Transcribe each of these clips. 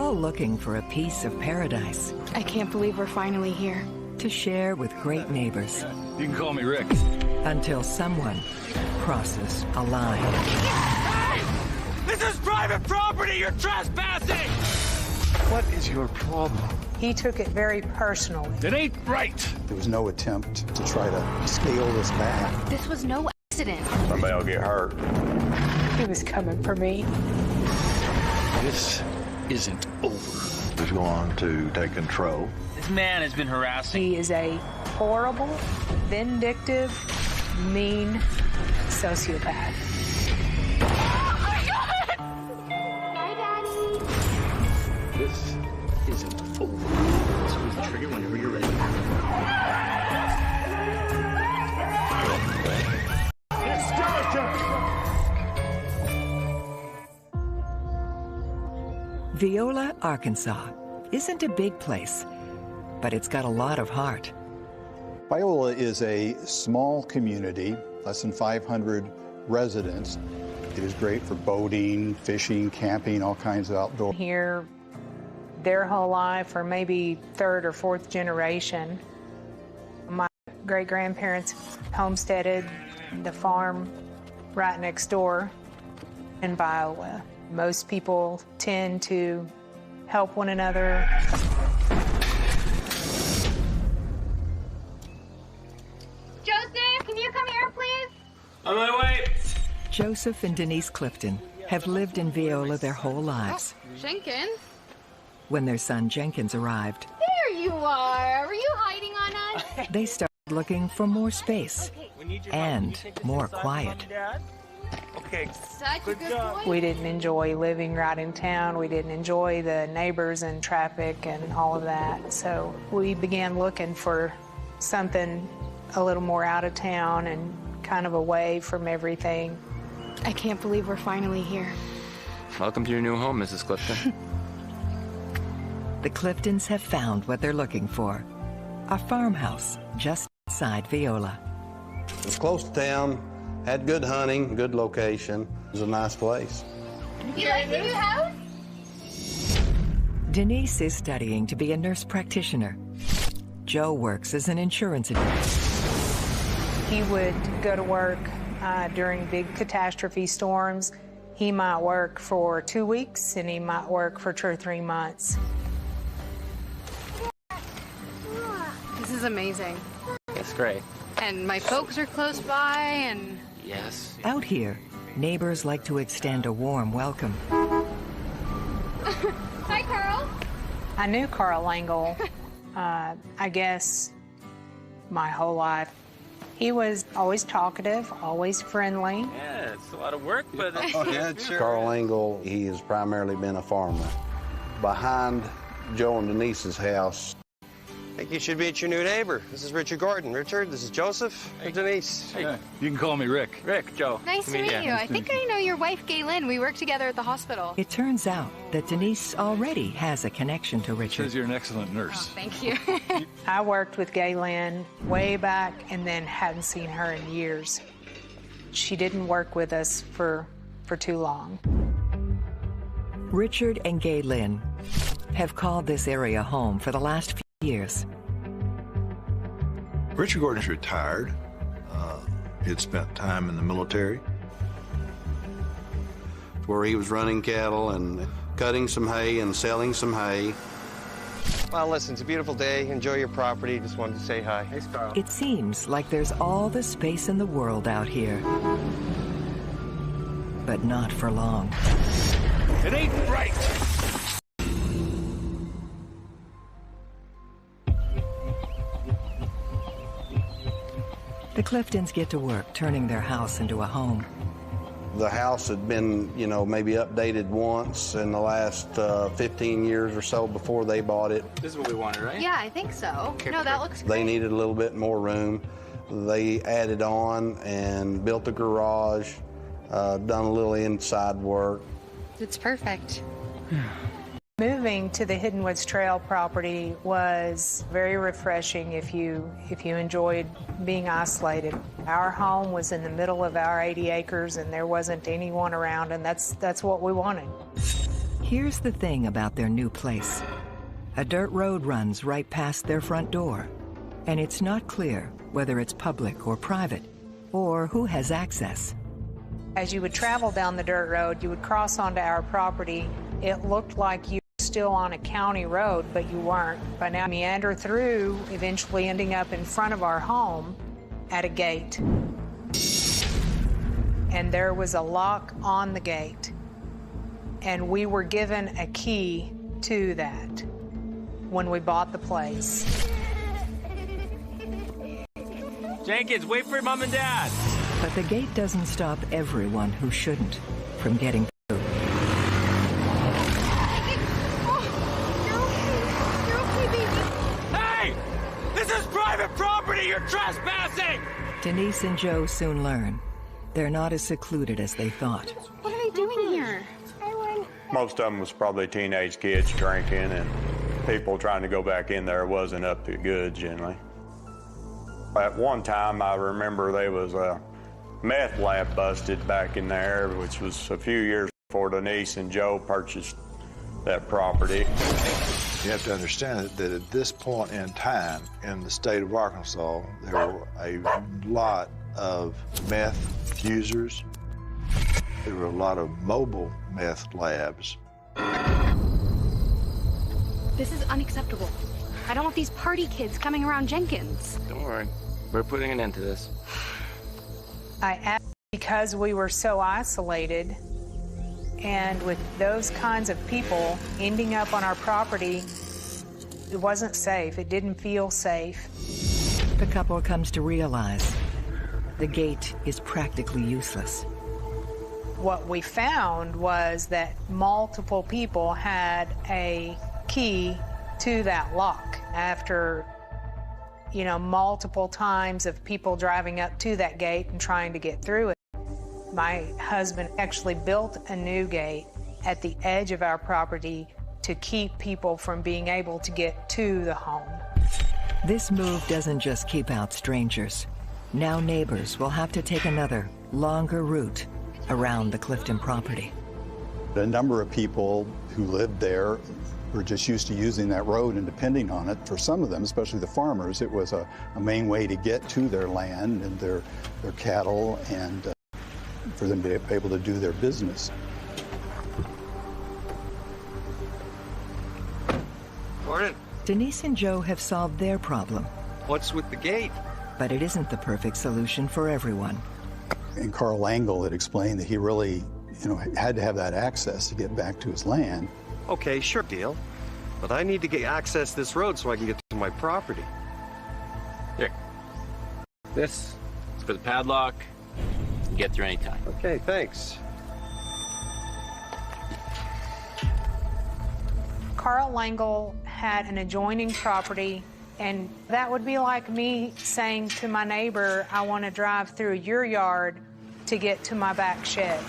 all looking for a piece of paradise I can't believe we're finally here. to share with great neighbors. You can call me Rick. Until someone crosses a line. This is private property! You're trespassing! What is your problem? He took it very personally. It ain't right! There was no attempt to try to scale this back. This was no accident. Somebody will get hurt. He was coming for me. This isn't over. Who's going to take control? This man has been harassing. He is a horrible, vindictive, mean sociopath. This isn't over. Squeeze the trigger whenever you're ready. Viola, Arkansas isn't a big place, but it's got a lot of heart. Viola is a small community, less than 500 residents. It is great for boating, fishing, camping, all kinds of outdoor. Here, their whole life, or maybe third or fourth generation. My great-grandparents homesteaded the farm right next door in Viola. Most people tend to help one another. Joseph, can you come here, please? On my way. Joseph and Denise Clifton have lived in Viola their whole lives. Jenkins? When their son Jenkins arrived, There you are. Were you hiding on us? they started looking for more space and more quiet. Okay. Such a good boy. We didn't enjoy living right in town. We didn't enjoy the neighbors and traffic and all of that. So we began looking for something a little more out of town and kind of away from everything. I can't believe we're finally here. Welcome to your new home, Mrs. Clifton. The Cliftons have found what they're looking for. A farmhouse just outside Viola. It's close to town, had good hunting, good location. It was a nice place. You like the new house? Denise is studying to be a nurse practitioner. Joe works as an insurance advisor. He would go to work during big catastrophe storms. He might work for 2 weeks and he might work for 2 or 3 months. This is amazing. It's great. And my folks are close by, and... Yes. Out here, neighbors like to extend a warm welcome. Hi, Carl. I knew Carl Langle, I guess, my whole life. He was always talkative, always friendly. Yeah, it's a lot of work, but... Carl Engel, he has primarily been a farmer. Behind Joe and Denise's house, I think you should meet your new neighbor. This is Richard Gordon. Richard, this is Joseph and Denise. Hey, you can call me Rick. Rick, Joe. Nice to meet you. I think I know your wife, Gaylin. We work together at the hospital. It turns out that Denise already has a connection to Richard. Says you're an excellent nurse. Thank you. I worked with Gaylin way back and then hadn't seen her in years. She didn't work with us for too long. Richard and Gay Lynn have called this area home for the last few years. Richard Gordon's retired. He'd spent time in the military. where he was running cattle and cutting some hay and selling some hay. Well, listen, it's a beautiful day. Enjoy your property. Just wanted to say hi. Hey, Carl. It seems like there's all the space in the world out here. But not for long. It ain't right! The Cliftons get to work turning their house into a home. The house had been, maybe updated once in the last 15 years or so before they bought it. This is what we wanted, right? Yeah, I think so. No, that looks great. They needed a little bit more room. They added on and built a garage, done a little inside work. It's perfect. Moving to the Hidden Woods Trail property was very refreshing if you enjoyed being isolated. Our home was in the middle of our 80 acres and there wasn't anyone around, and that's what we wanted. Here's the thing about their new place. A dirt road runs right past their front door, and it's not clear whether it's public or private, or who has access. As you would travel down the dirt road, you would cross onto our property. It looked like you were still on a county road, but you weren't. But now meander through, eventually ending up in front of our home at a gate. And there was a lock on the gate. And we were given a key to that when we bought the place. Jenkins, wait for Mom and Dad. But the gate doesn't stop everyone who shouldn't from getting through. You're okay, baby. Hey! This is private property! You're trespassing! Denise and Joe soon learn they're not as secluded as they thought. What are they doing here? Most of them was probably teenage kids drinking, and people trying to go back in there wasn't up to good generally. At one time, I remember there was a meth lab busted back in there, which was a few years before Denise and Joe purchased that property. You have to understand that at this point in time in the state of Arkansas, there were a lot of meth users. There were a lot of mobile meth labs. This is unacceptable. I don't want these party kids coming around Jenkins. Don't worry. We're putting an end to this. I asked because we were so isolated, and with those kinds of people ending up on our property, it wasn't safe. It didn't feel safe. The couple comes to realize the gate is practically useless. What we found was that multiple people had a key to that lock. After, multiple times of people driving up to that gate and trying to get through it, my husband actually built a new gate at the edge of our property to keep people from being able to get to the home. This move doesn't just keep out strangers. Now neighbors will have to take another, longer route around the Clifton property. A number of people who lived there were just used to using that road and depending on it. For some of them, especially the farmers, it was a main way to get to their land and their cattle, and for them to be able to do their business. Morning. Denise and Joe have solved their problem, What's with the gate? but it isn't the perfect solution for everyone. And Carl Langle had explained that he really, had to have that access to get back to his land. Okay, sure deal. But I need to get access this road so I can get to my property. Here. This is for the padlock. You can get through any time. Okay, thanks. Carl Langle had an adjoining property, and that would be like me saying to my neighbor, I want to drive through your yard to get to my back shed.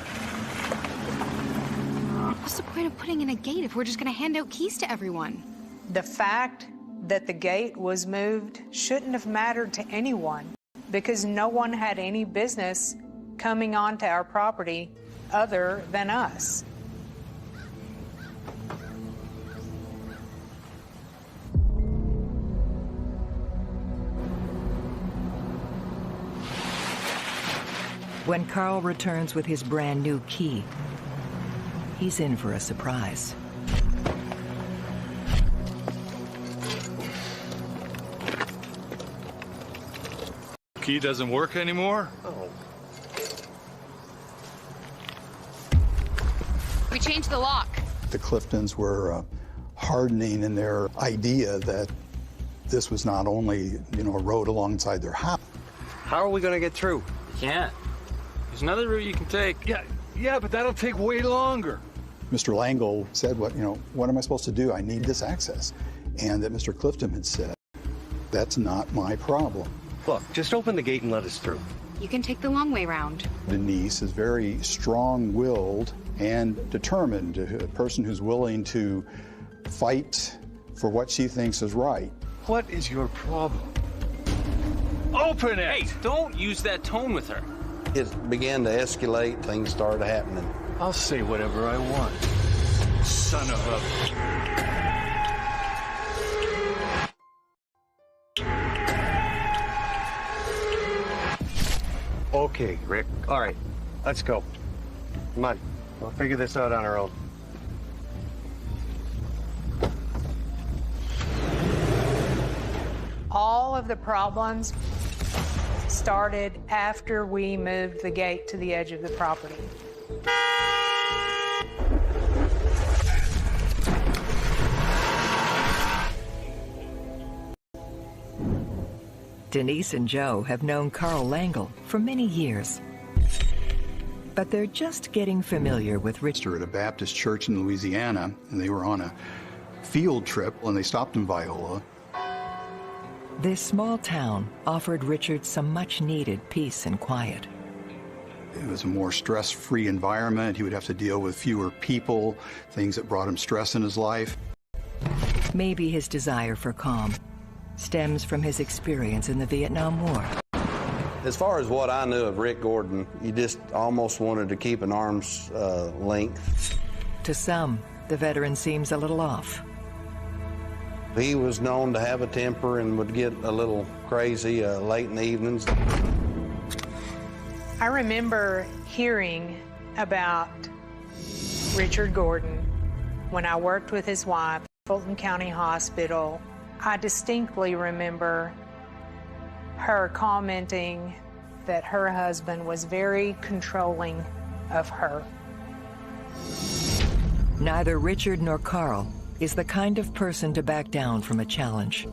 What's the point of putting in a gate if we're just going to hand out keys to everyone? The fact that the gate was moved shouldn't have mattered to anyone, because no one had any business coming onto our property other than us. When Carl returns with his brand new key, he's in for a surprise. Key doesn't work anymore? Oh. We changed the lock. The Cliftons were hardening in their idea that this was not only, a road alongside their house. How are we going to get through? You can't. There's another route you can take. Yeah, but that'll take way longer. Mr. Langle said, what am I supposed to do? I need this access. And that Mr. Clifton had said, that's not my problem. Look, just open the gate and let us through. You can take the long way round. Denise is very strong-willed and determined, a person who's willing to fight for what she thinks is right. What is your problem? Open it! Hey, don't use that tone with her. It began to escalate. Things started happening. I'll say whatever I want. Son of a... Okay, Rick. All right, let's go. Come on. We'll figure this out on our own. All of the problems started after we moved the gate to the edge of the property. Denise and Joe have known Carl Langle for many years. But they're just getting familiar with Richard. At a Baptist church in Louisiana, and they were on a field trip when they stopped in Viola. This small town offered Richard some much-needed peace and quiet. It was a more stress-free environment. He would have to deal with fewer people, things that brought him stress in his life. Maybe his desire for calm stems from his experience in the Vietnam War. As far as what I knew of Rick Gordon, you just almost wanted to keep an arm's length. To some, the veteran seems a little off. He was known to have a temper and would get a little crazy late in the evenings. I remember hearing about Richard Gordon when I worked with his wife at Fulton County Hospital. I distinctly remember her commenting that her husband was very controlling of her. Neither Richard nor Carl is the kind of person to back down from a challenge.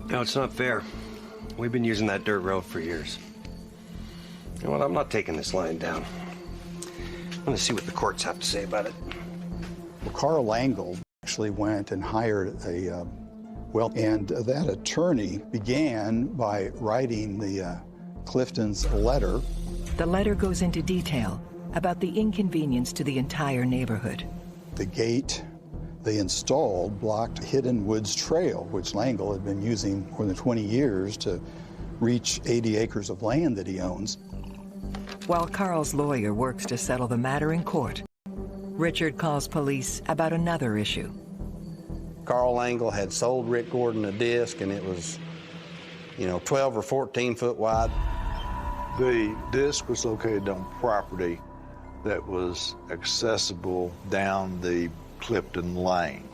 No, it's not fair. We've been using that dirt road for years. You know what? I'm not taking this lying down. I'm going to see what the courts have to say about it. Well, Carl Langle actually went and hired a and that attorney began by writing the Cliftons a letter. The letter goes into detail about the inconvenience to the entire neighborhood. The gate they installed blocked Hidden Woods Trail, which Langle had been using more than 20 years to reach 80 acres of land that he owns. While Carl's lawyer works to settle the matter in court, Richard calls police about another issue. Carl Langle had sold Rick Gordon a disc, and it was, 12 or 14 foot wide. The disc was located on property that was accessible down the Clifton Lane.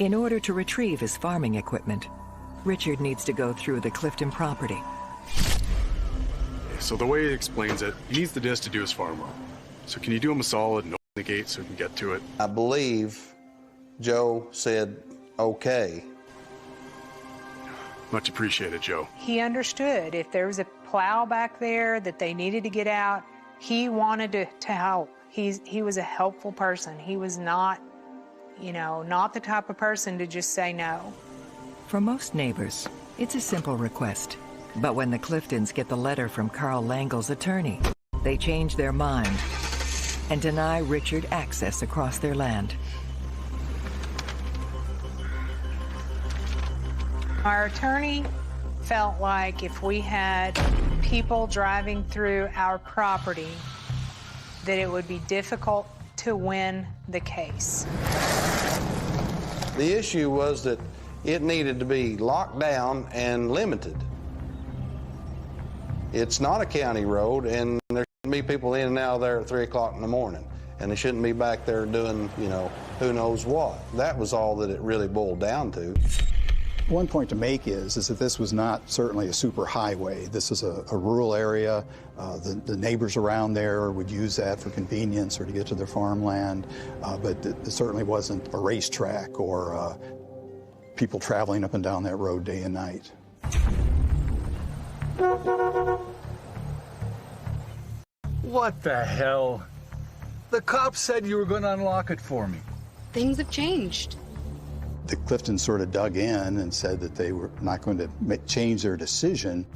In order to retrieve his farming equipment, Richard needs to go through the Clifton property. So the way he explains it, he needs the disc to do his farm work. So can you do him a solid and open the gate so we can get to it? I believe Joe said, okay. Much appreciated, Joe. He understood if there was a plow back there that they needed to get out, he wanted to help. He was a helpful person. He was not, not the type of person to just say no. For most neighbors, it's a simple request. But when the Cliftons get the letter from Carl Langle's attorney, they change their mind and deny Richard access across their land. Our attorney felt like if we had people driving through our property, that it would be difficult to win the case. The issue was that it needed to be locked down and limited. It's not a county road, and there shouldn't be people in and out of there at 3 o'clock in the morning. And they shouldn't be back there doing, who knows what. That was all that it really boiled down to. One point to make is that this was not certainly a super highway. This is a rural area. The neighbors around there would use that for convenience or to get to their farmland, but it certainly wasn't a racetrack or people traveling up and down that road day and night. What the hell? The cops said you were going to unlock it for me. Things have changed. The Cliftons sort of dug in and said that they were not going to change their decision.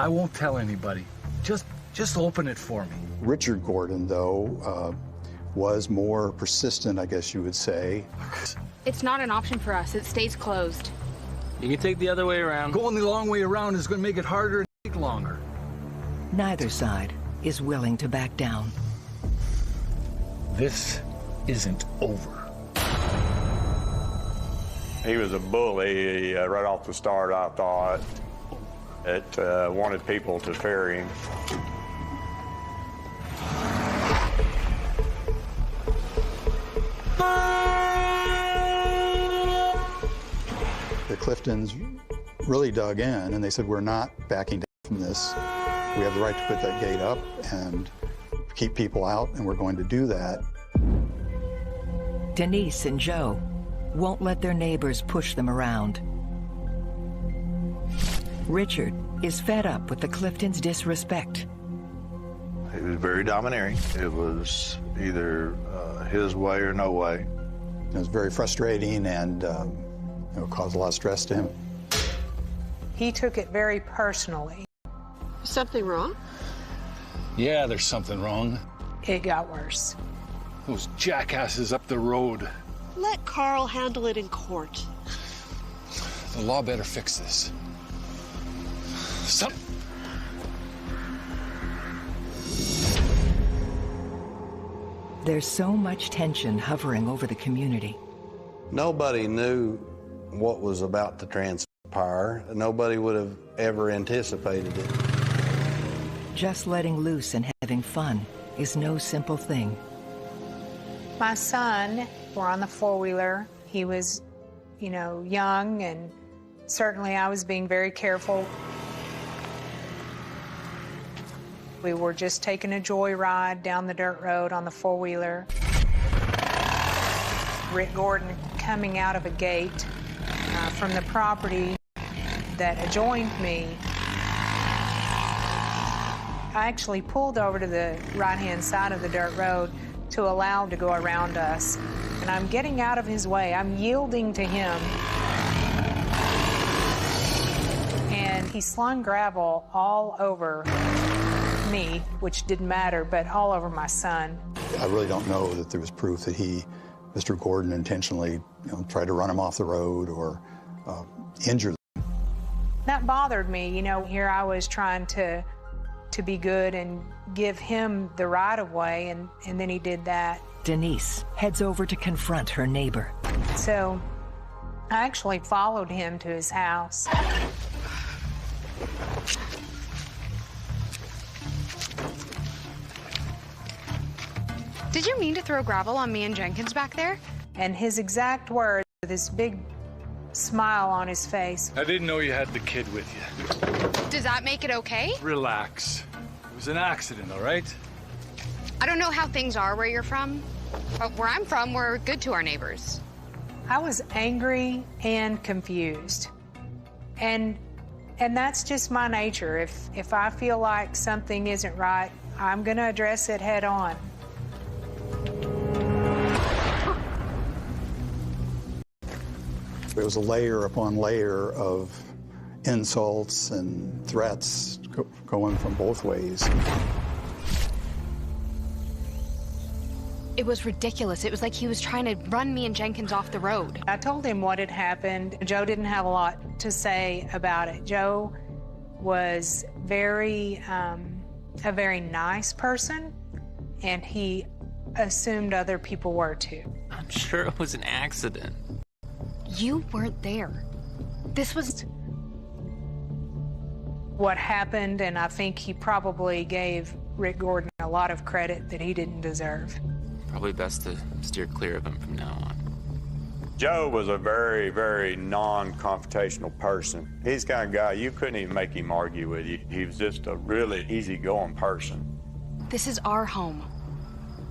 I won't tell anybody. Just open it for me. Richard Gordon, though, was more persistent, I guess you would say. It's not an option for us. It stays closed. You can take the other way around. Going the long way around is going to make it harder and take longer. Neither side is willing to back down. This isn't over. He was a bully right off the start, I thought. It wanted people to fear him. The Cliftons really dug in, and they said, we're not backing down from this. We have the right to put that gate up and keep people out, and we're going to do that. Denise and Joe won't let their neighbors push them around. Richard is fed up with the Cliftons' disrespect. He was very domineering. It was either his way or no way. It was very frustrating and caused a lot of stress to him. He took it very personally. Something wrong? Yeah, there's something wrong. It got worse. Those jackasses up the road. Let Carl handle it in court. The law better fix this. There's so much tension hovering over the community. Nobody knew what was about to transpire. Nobody would have ever anticipated it. Just letting loose and having fun is no simple thing. My son, we're on the four-wheeler. He was, young, and certainly I was being very careful. We were just taking a joyride down the dirt road on the four-wheeler. Rick Gordon coming out of a gate from the property that adjoined me. I actually pulled over to the right-hand side of the dirt road to allow him to go around us. And I'm getting out of his way. I'm yielding to him. And he slung gravel all over me, which didn't matter, but all over my son. I really don't know that there was proof that Mr. Gordon, intentionally tried to run him off the road or injure them. That bothered me. Here I was trying to be good and give him the right-of-way, and then he did that. Denise heads over to confront her neighbor. So I actually followed him to his house. Did you mean to throw gravel on me and Jenkins back there? And his exact words, with this big smile on his face. I didn't know you had the kid with you. Does that make it okay? Relax. It was an accident, all right? I don't know how things are where you're from, but where I'm from, we're good to our neighbors. I was angry and confused. And that's just my nature. If I feel like something isn't right, I'm going to address it head on. There was a layer upon layer of insults and threats going from both ways. It was ridiculous. It was like he was trying to run me and Jenkins off the road. I told him what had happened. Joe didn't have a lot to say about it. Joe was a very nice person, and he assumed other people were too. I'm sure it was an accident. You weren't there. This was what happened, and I think he probably gave Rick Gordon a lot of credit that he didn't deserve. Probably best to steer clear of him from now on. Joe was a very, very non-confrontational person. He's the kind of guy, you couldn't even make him argue with you. He was just a really easygoing person. This is our home.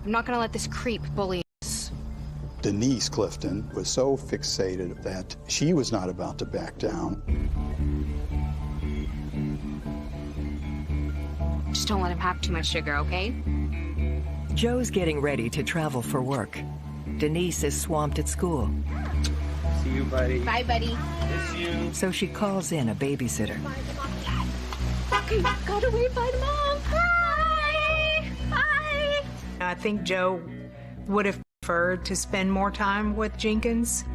I'm not gonna let this creep bully us. Denise Clifton was so fixated that she was not about to back down. Just don't let him have too much sugar, okay? Joe's getting ready to travel for work. Denise is swamped at school. See you, buddy. Bye, buddy. Miss you. So she calls in a babysitter. Okay, gotta wait by Mom. Hi! Hi! I think Joe would have preferred to spend more time with Jenkins.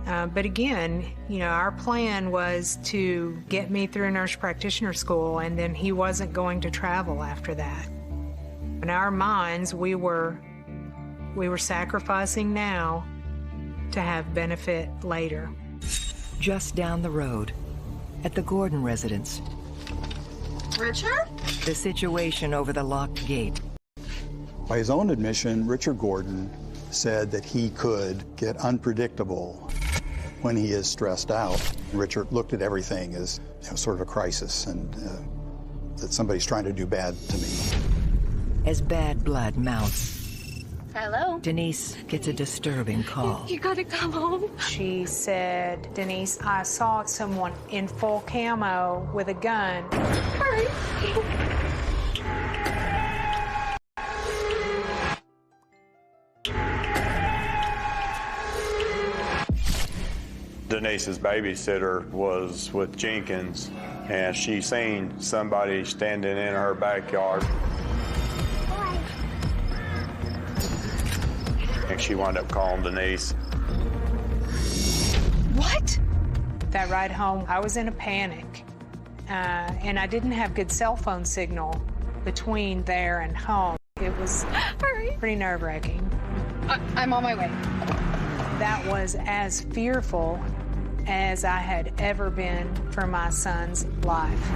But again, our plan was to get me through nurse practitioner school, and then he wasn't going to travel after that. In our minds, we were We were sacrificing now to have benefit later. Just down the road, at the Gordon residence, Richard? the situation over the locked gate. By his own admission, Richard Gordon said that he could get unpredictable when he is stressed out. Richard looked at everything as sort of a crisis, and that somebody's trying to do bad to me. As bad blood mounts, Hello? Denise gets a disturbing call. You gotta come home. She said, Denise, I saw someone in full camo with a gun. Hurry. Denise's babysitter was with Jenkins, and she seen somebody standing in her backyard. And she wound up calling Denise. What? That ride home, I was in a panic. And I didn't have good cell phone signal between there and home. It was pretty nerve-wracking. I'm on my way. That was as fearful as I had ever been for my son's life.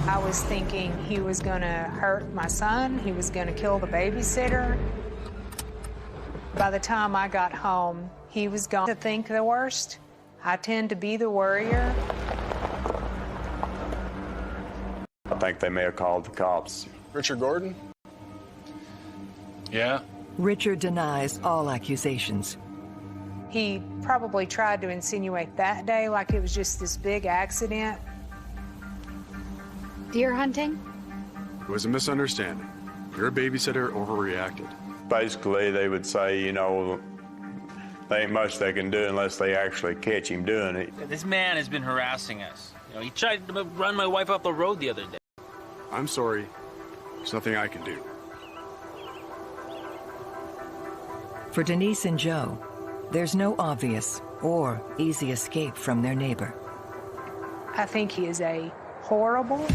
I was thinking he was gonna hurt my son, he was gonna kill the babysitter. By the time I got home, he was going to think the worst. I tend to be the worrier. I think they may have called the cops. Richard Gordon? Yeah? Richard denies all accusations. He probably tried to insinuate that day like it was just this big accident. Deer hunting? It was a misunderstanding. Your babysitter overreacted. Basically, they would say, you know, there ain't much they can do unless they actually catch him doing it. This man has been harassing us. You know, he tried to run my wife off the road the other day. I'm sorry. There's nothing I can do. For Denise and Joe, there's no obvious or easy escape from their neighbor. I think he is a horrible,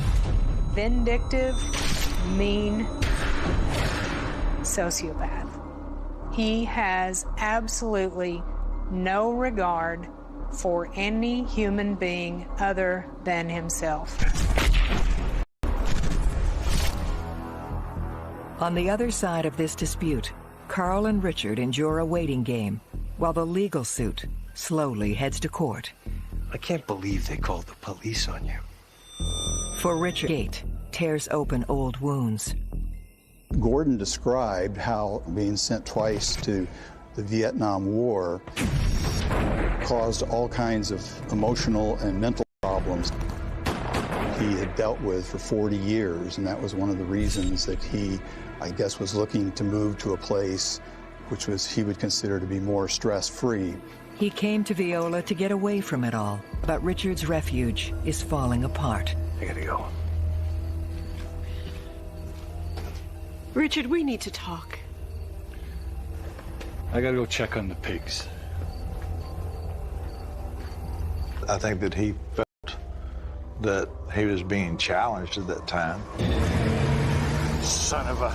vindictive, mean sociopath. He has absolutely no regard for any human being other than himself. On the other side of this dispute, Carl and Richard endure a waiting game while the legal suit slowly heads to court. I can't believe they called the police on you. For Richard, gate tears open old wounds. Gordon described how being sent twice to the Vietnam War caused all kinds of emotional and mental problems he had dealt with for 40 years, and that was one of the reasons that he, I guess, was looking to move to a place which was he would consider to be more stress-free. He came to Viola to get away from it all, but Richard's refuge is falling apart. I gotta go. Richard, we need to talk. I gotta go check on the pigs. I think that he felt that he was being challenged at that time. Son of a...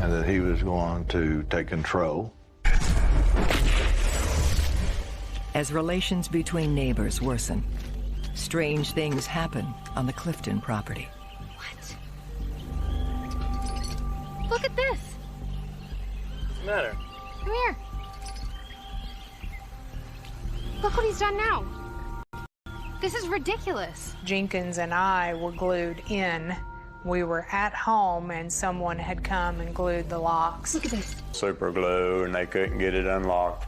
And that he was going to take control. As relations between neighbors worsen, strange things happen on the Clifton property. What? Look at this. What's the matter? Come here. Look what he's done now. This is ridiculous. Jenkins and I were glued in. We were at home and someone had come and glued the locks. Look at this. Super glue, and they couldn't get it unlocked.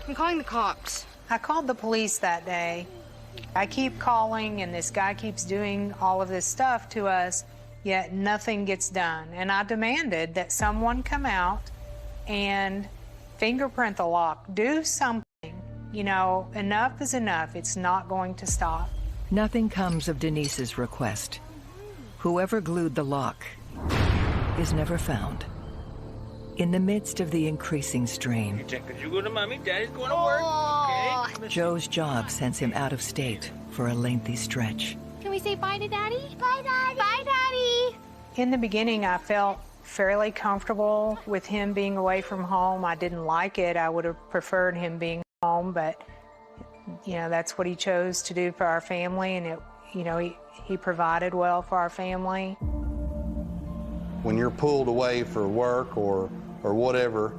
I'm calling the cops. I called the police that day. I keep calling and this guy keeps doing all of this stuff to us, yet nothing gets done. And I demanded that someone come out and fingerprint the lock, do something. You know, enough is enough. It's not going to stop. Nothing comes of Denise's request. Whoever glued the lock is never found. In the midst of the increasing strain, Could you go to mommy? Daddy's going to work. Okay. Joe's job sends him out of state for a lengthy stretch. Can we say bye to Daddy? Bye, Daddy. Bye, Daddy. In the beginning, I felt fairly comfortable with him being away from home. I didn't like it. I would have preferred him being home, but, you know, that's what he chose to do for our family, and he provided well for our family. When you're pulled away for work or whatever,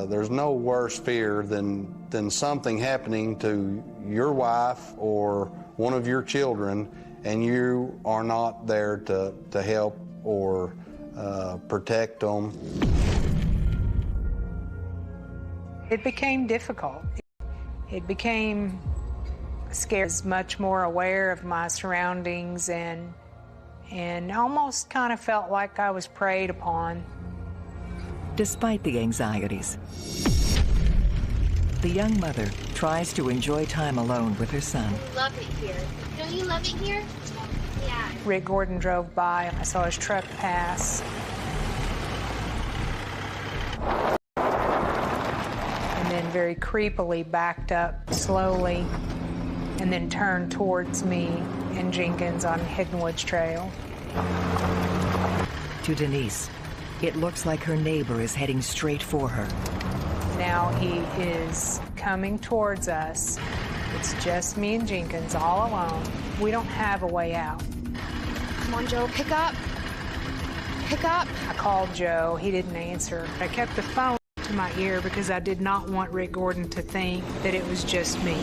there's no worse fear than something happening to your wife or one of your children, and you are not there to help or protect them. It became difficult. It became scary. I was much more aware of my surroundings and almost kind of felt like I was preyed upon. Despite the anxieties, the young mother tries to enjoy time alone with her son. Love it here. Don't you love it here? Yeah. Rick Gordon drove by, and I saw his truck pass. And then very creepily backed up slowly and then turned towards me and Jenkins on Hidden Woods Trail. To Denise, it looks like her neighbor is heading straight for her. Now he is coming towards us. It's just me and Jenkins all alone. We don't have a way out. Come on, Joe, pick up. Pick up. I called Joe. He didn't answer. I kept the phone to my ear because I did not want Rick Gordon to think that it was just me.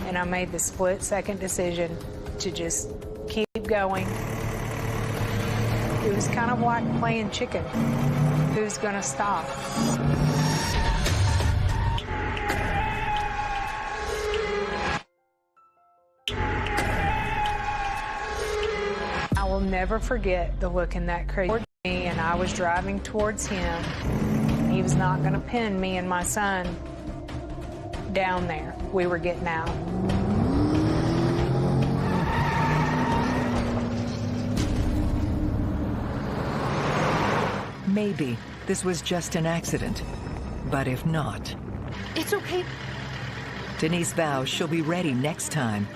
And I made the split-second decision to just keep going. It was kind of like playing chicken. Who's gonna stop? I will never forget the look in that crazy towards me, and I was driving towards him. He was not going to pin me and my son down there. We were getting out. Maybe this was just an accident, but if not... It's okay. Denise vows she'll be ready next time.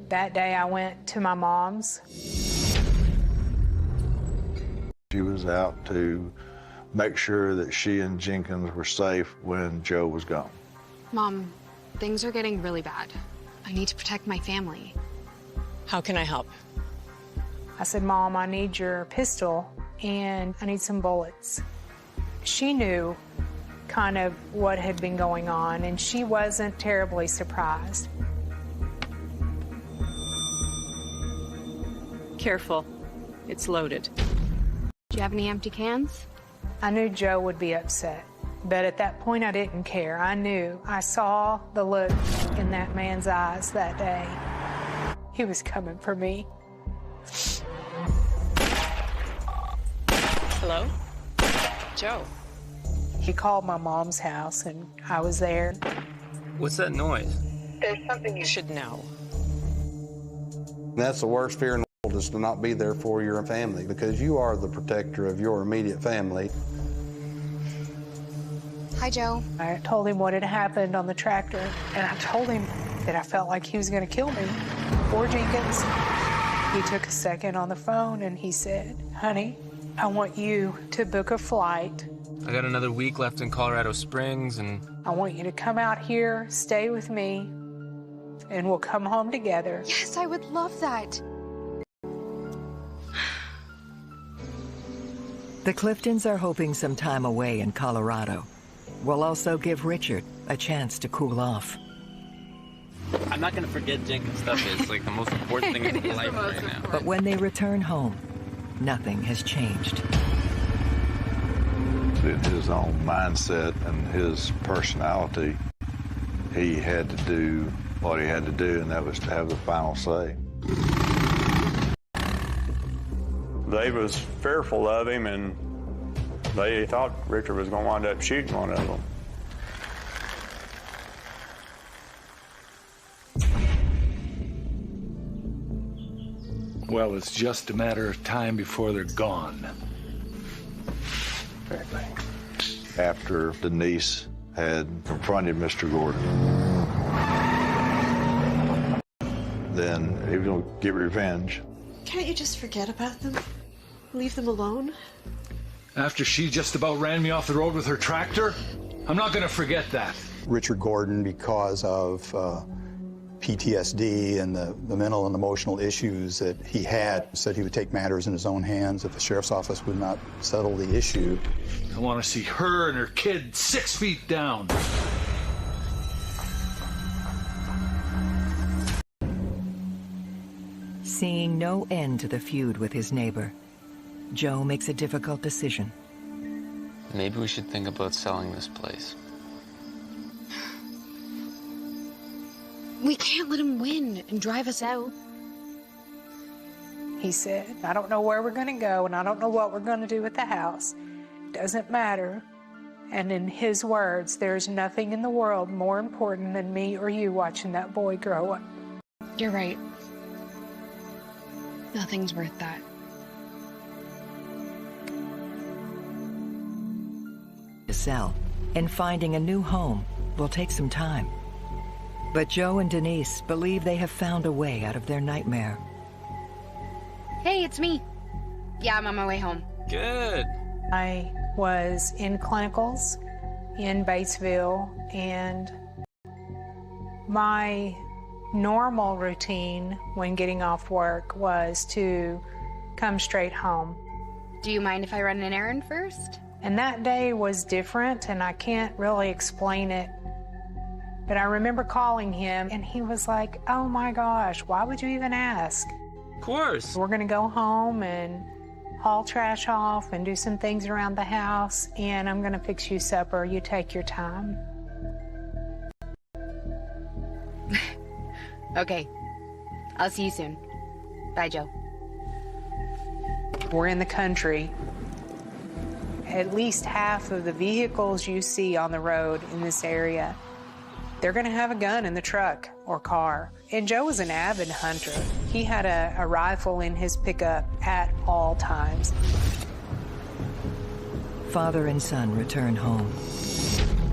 That day I went to my mom's. She was out to make sure that she and Jenkins were safe when Joe was gone. Mom, things are getting really bad. I need to protect my family. How can I help? I said, Mom, I need your pistol and I need some bullets. She knew kind of what had been going on, and she wasn't terribly surprised. Careful. It's loaded. Do you have any empty cans? I knew Joe would be upset, but at that point I didn't care. I knew. I saw the look in that man's eyes that day. He was coming for me. Hello? Joe. He called my mom's house, and I was there. What's that noise? There's something you should know. That's the worst fear in the world, is to not be there for your family, because you are the protector of your immediate family. Hi, Joe. I told him what had happened on the tractor, and I told him that I felt like he was going to kill me or Jenkins. He took a second on the phone, and he said, honey, I want you to book a flight. I got another week left in Colorado Springs, and I want you to come out here, stay with me, and we'll come home together. Yes, I would love that. The Cliftons are hoping some time away in Colorado will also give Richard a chance to cool off. I'm not going to forget Jenkins' stuff. It's like the most important thing in my life right now. But when they return home, nothing has changed. In his own mindset and his personality, he had to do what he had to do, and that was to have the final say. They was fearful of him, and they thought Richard was going to wind up shooting one of them. Well, it's just a matter of time before they're gone. After Denise had confronted Mr. Gordon, then he was going to get revenge. Can't you just forget about them? Leave them alone? After she just about ran me off the road with her tractor? I'm not gonna forget that. Richard Gordon, because of PTSD and the mental and emotional issues that he had, said he would take matters in his own hands if the sheriff's office would not settle the issue. I want to see her and her kid 6 feet down. Seeing no end to the feud with his neighbor, Joe makes a difficult decision. Maybe we should think about selling this place. We can't let him win and drive us out. He said, I don't know where we're going to go, and I don't know what we're going to do with the house. Doesn't matter. And in his words, there's nothing in the world more important than me or you watching that boy grow up. You're right. Nothing's worth that. To sell, and finding a new home will take some time. But Joe and Denise believe they have found a way out of their nightmare. Hey, it's me. Yeah, I'm on my way home. Good. I was in clinicals in Batesville, and my normal routine when getting off work was to come straight home. Do you mind if I run an errand first? And that day was different, and I can't really explain it. But I remember calling him, and he was like, oh my gosh, why would you even ask? Of course. We're gonna go home and haul trash off and do some things around the house, and I'm gonna fix you supper. You take your time. Okay. I'll see you soon. Bye, Joe. We're in the country. At least half of the vehicles you see on the road in this area, they're gonna have a gun in the truck or car. And Joe was an avid hunter. He had a rifle in his pickup at all times. Father and son return home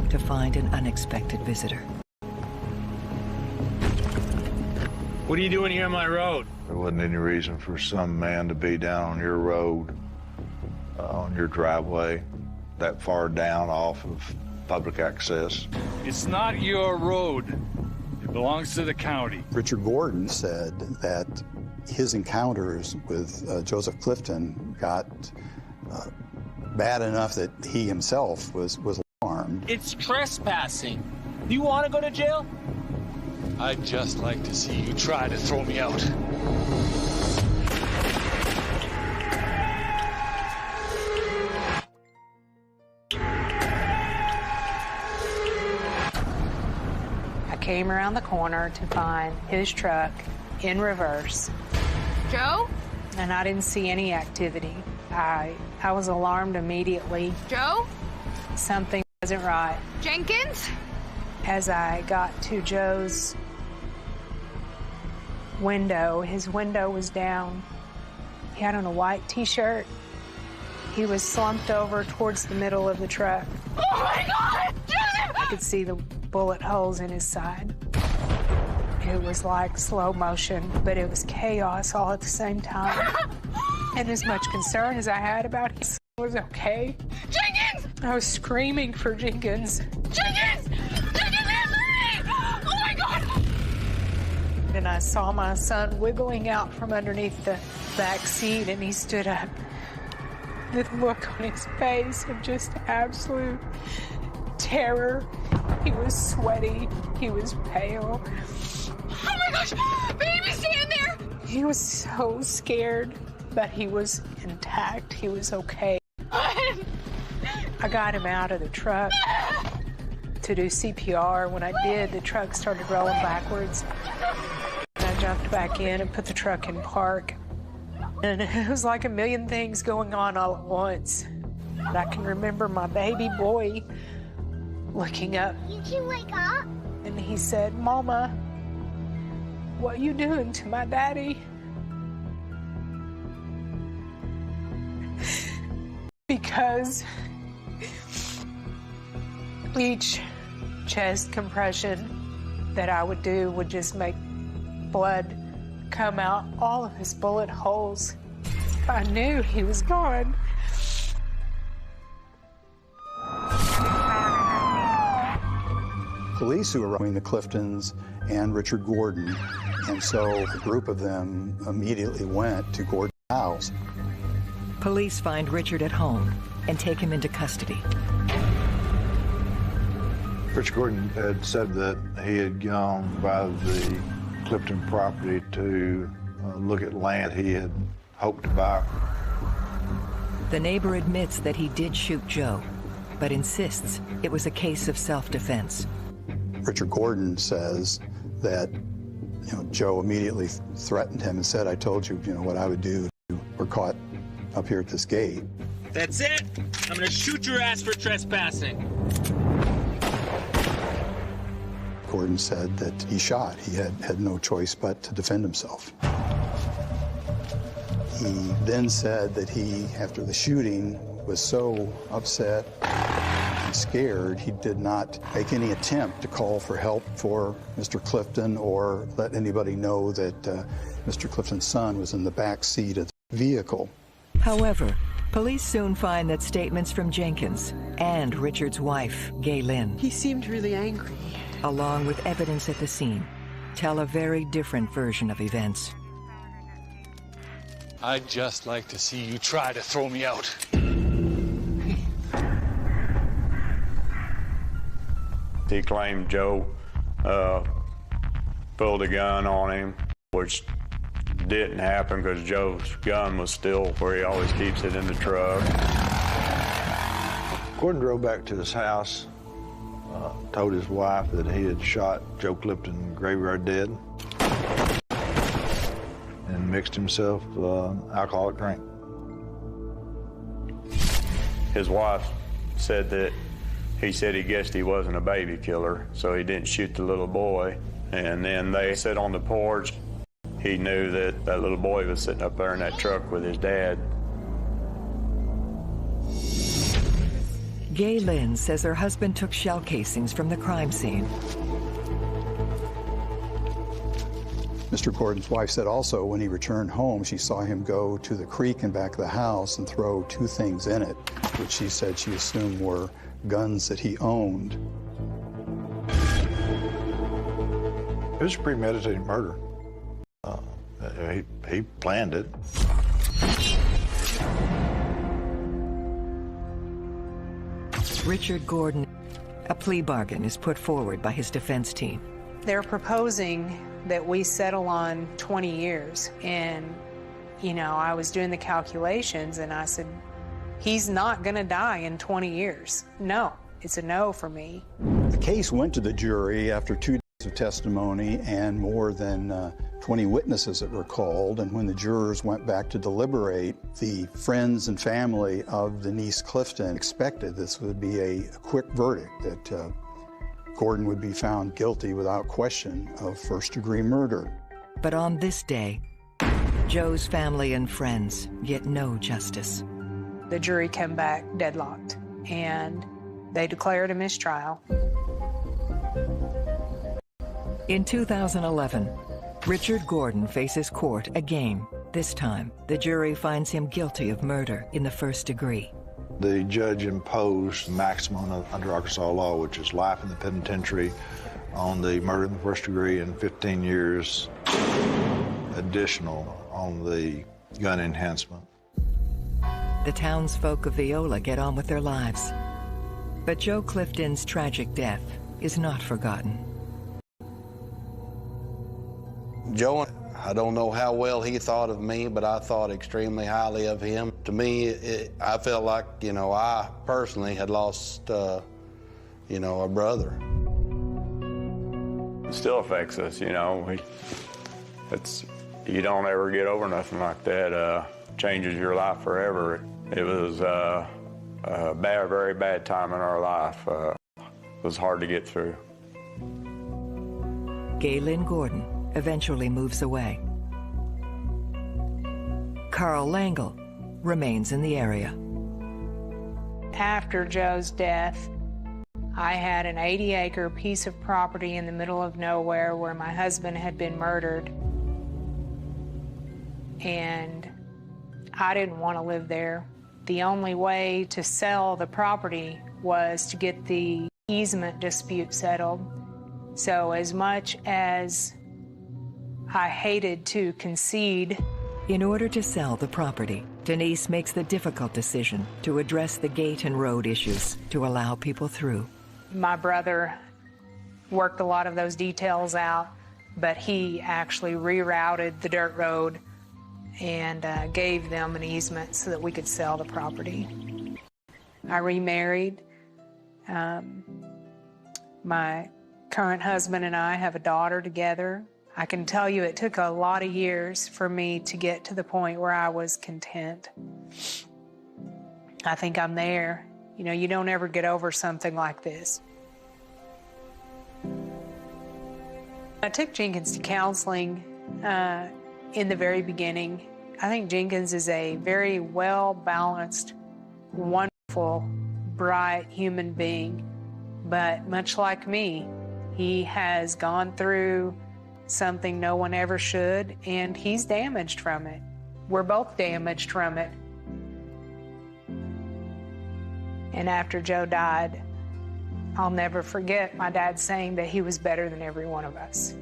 to find an unexpected visitor. What are you doing here on my road? There wasn't any reason for some man to be down on your road, on your driveway, that far down off of public access. It's not your road. It belongs to the county. Richard Gordon said that his encounters with Joseph Clifton got bad enough that he himself was alarmed. It's trespassing. Do you want to go to jail? I'd just like to see you try to throw me out. I came around the corner to find his truck in reverse. Joe? And I didn't see any activity. I was alarmed immediately. Joe? Something wasn't right. Jenkins? As I got to Joe's window, his window was down. He had on a white t-shirt. He was slumped over towards the middle of the truck. Oh my God! I could see the bullet holes in his side. It was like slow motion, but it was chaos all at the same time. And as much concern as I had about his was okay. Jenkins! I was screaming for Jenkins. Jenkins! Jenkins, Anthony! Oh my God! And I saw my son wiggling out from underneath the back seat, and he stood up. The look on his face of just absolute terror. He was sweaty. He was pale. Oh my gosh! Baby, stand there! He was so scared, but he was intact. He was okay. I got him out of the truck to do CPR. When I did, the truck started rolling backwards. I jumped back in and put the truck in park. And it was like a million things going on all at once. And I can remember my baby boy looking up. You can wake up. And he said, Mama, what you doing to my daddy? Because each chest compression that I would do would just make blood come out all of his bullet holes. I knew he was gone. police who were between the Cliftons and Richard Gordon, and so a group of them immediately went to Gordon's house. Police find Richard at home and take him into custody. Richard Gordon had said that he had gone by the Clifton property to look at land he had hoped to buy. The neighbor admits that he did shoot Joe, but insists it was a case of self-defense. Richard Gordon says that, Joe immediately threatened him and said, "I told you, what I would do. We're caught up here at this gate." That's it. I'm gonna shoot your ass for trespassing. Gordon said that he shot. He had no choice but to defend himself. He then said that he, after the shooting, was so upset and scared, he did not make any attempt to call for help for Mr. Clifton or let anybody know that Mr. Clifton's son was in the back seat of the vehicle. However, police soon find that statements from Jenkins and Richard's wife, Gay Lynn, He seemed really angry. along with evidence at the scene, tell a very different version of events. I'd just like to see you try to throw me out. He claimed Joe pulled a gun on him, which didn't happen because Joe's gun was still where he always keeps it in the truck. Gordon drove back to his house, told his wife that he had shot Joe Clifton graveyard dead, and mixed himself alcoholic drink. His wife said that he said he guessed he wasn't a baby killer, so he didn't shoot the little boy. And then they sat on the porch. He knew that that little boy was sitting up there in that truck with his dad. Gay Lynn says her husband took shell casings from the crime scene. Mr. Gordon's wife said also when he returned home, she saw him go to the creek in back of the house and throw two things in it, which she said she assumed were guns that he owned. It was a premeditated murder. He planned it. Richard Gordon, a plea bargain is put forward by his defense team. They're proposing that we settle on 20 years. And, I was doing the calculations and I said, he's not gonna die in 20 years. No, it's a no for me. The case went to the jury after 2 days of testimony and more than 20 witnesses that were called. And when the jurors went back to deliberate, the friends and family of Denise Clifton expected this would be a quick verdict, that Gordon would be found guilty without question of first-degree murder. But on this day, Joe's family and friends get no justice. The jury came back deadlocked, and they declared a mistrial. In 2011, Richard Gordon faces court again. This time, the jury finds him guilty of murder in the first degree. The judge imposed maximum under Arkansas law, which is life in the penitentiary on the murder in the first degree and 15 years additional on the gun enhancement. The townsfolk of Viola get on with their lives. But Joe Clifton's tragic death is not forgotten. Joe, I don't know how well he thought of me, but I thought extremely highly of him. To me, I felt like, I personally had lost, a brother. It still affects us, you don't ever get over nothing like that. Changes your life forever. It was a very bad time in our life. It was hard to get through. Gay Lynn Gordon eventually moves away. Carl Langle remains in the area. After Joe's death, I had an 80-acre piece of property in the middle of nowhere where my husband had been murdered. And I didn't want to live there. The only way to sell the property was to get the easement dispute settled. So as much as I hated to concede, in order to sell the property, Denise makes the difficult decision to address the gate and road issues to allow people through. my brother worked a lot of those details out, but he actually rerouted the dirt road and gave them an easement so that we could sell the property. I remarried. My current husband and I have a daughter together. I can tell you it took a lot of years for me to get to the point where I was content. I think I'm there. You know, you don't ever get over something like this. I took Jenkins to counseling in the very beginning. I think Jenkins is a very well-balanced, wonderful, bright human being. But much like me, he has gone through something no one ever should, and he's damaged from it. We're both damaged from it. And after Joe died, I'll never forget my dad saying that he was better than every one of us.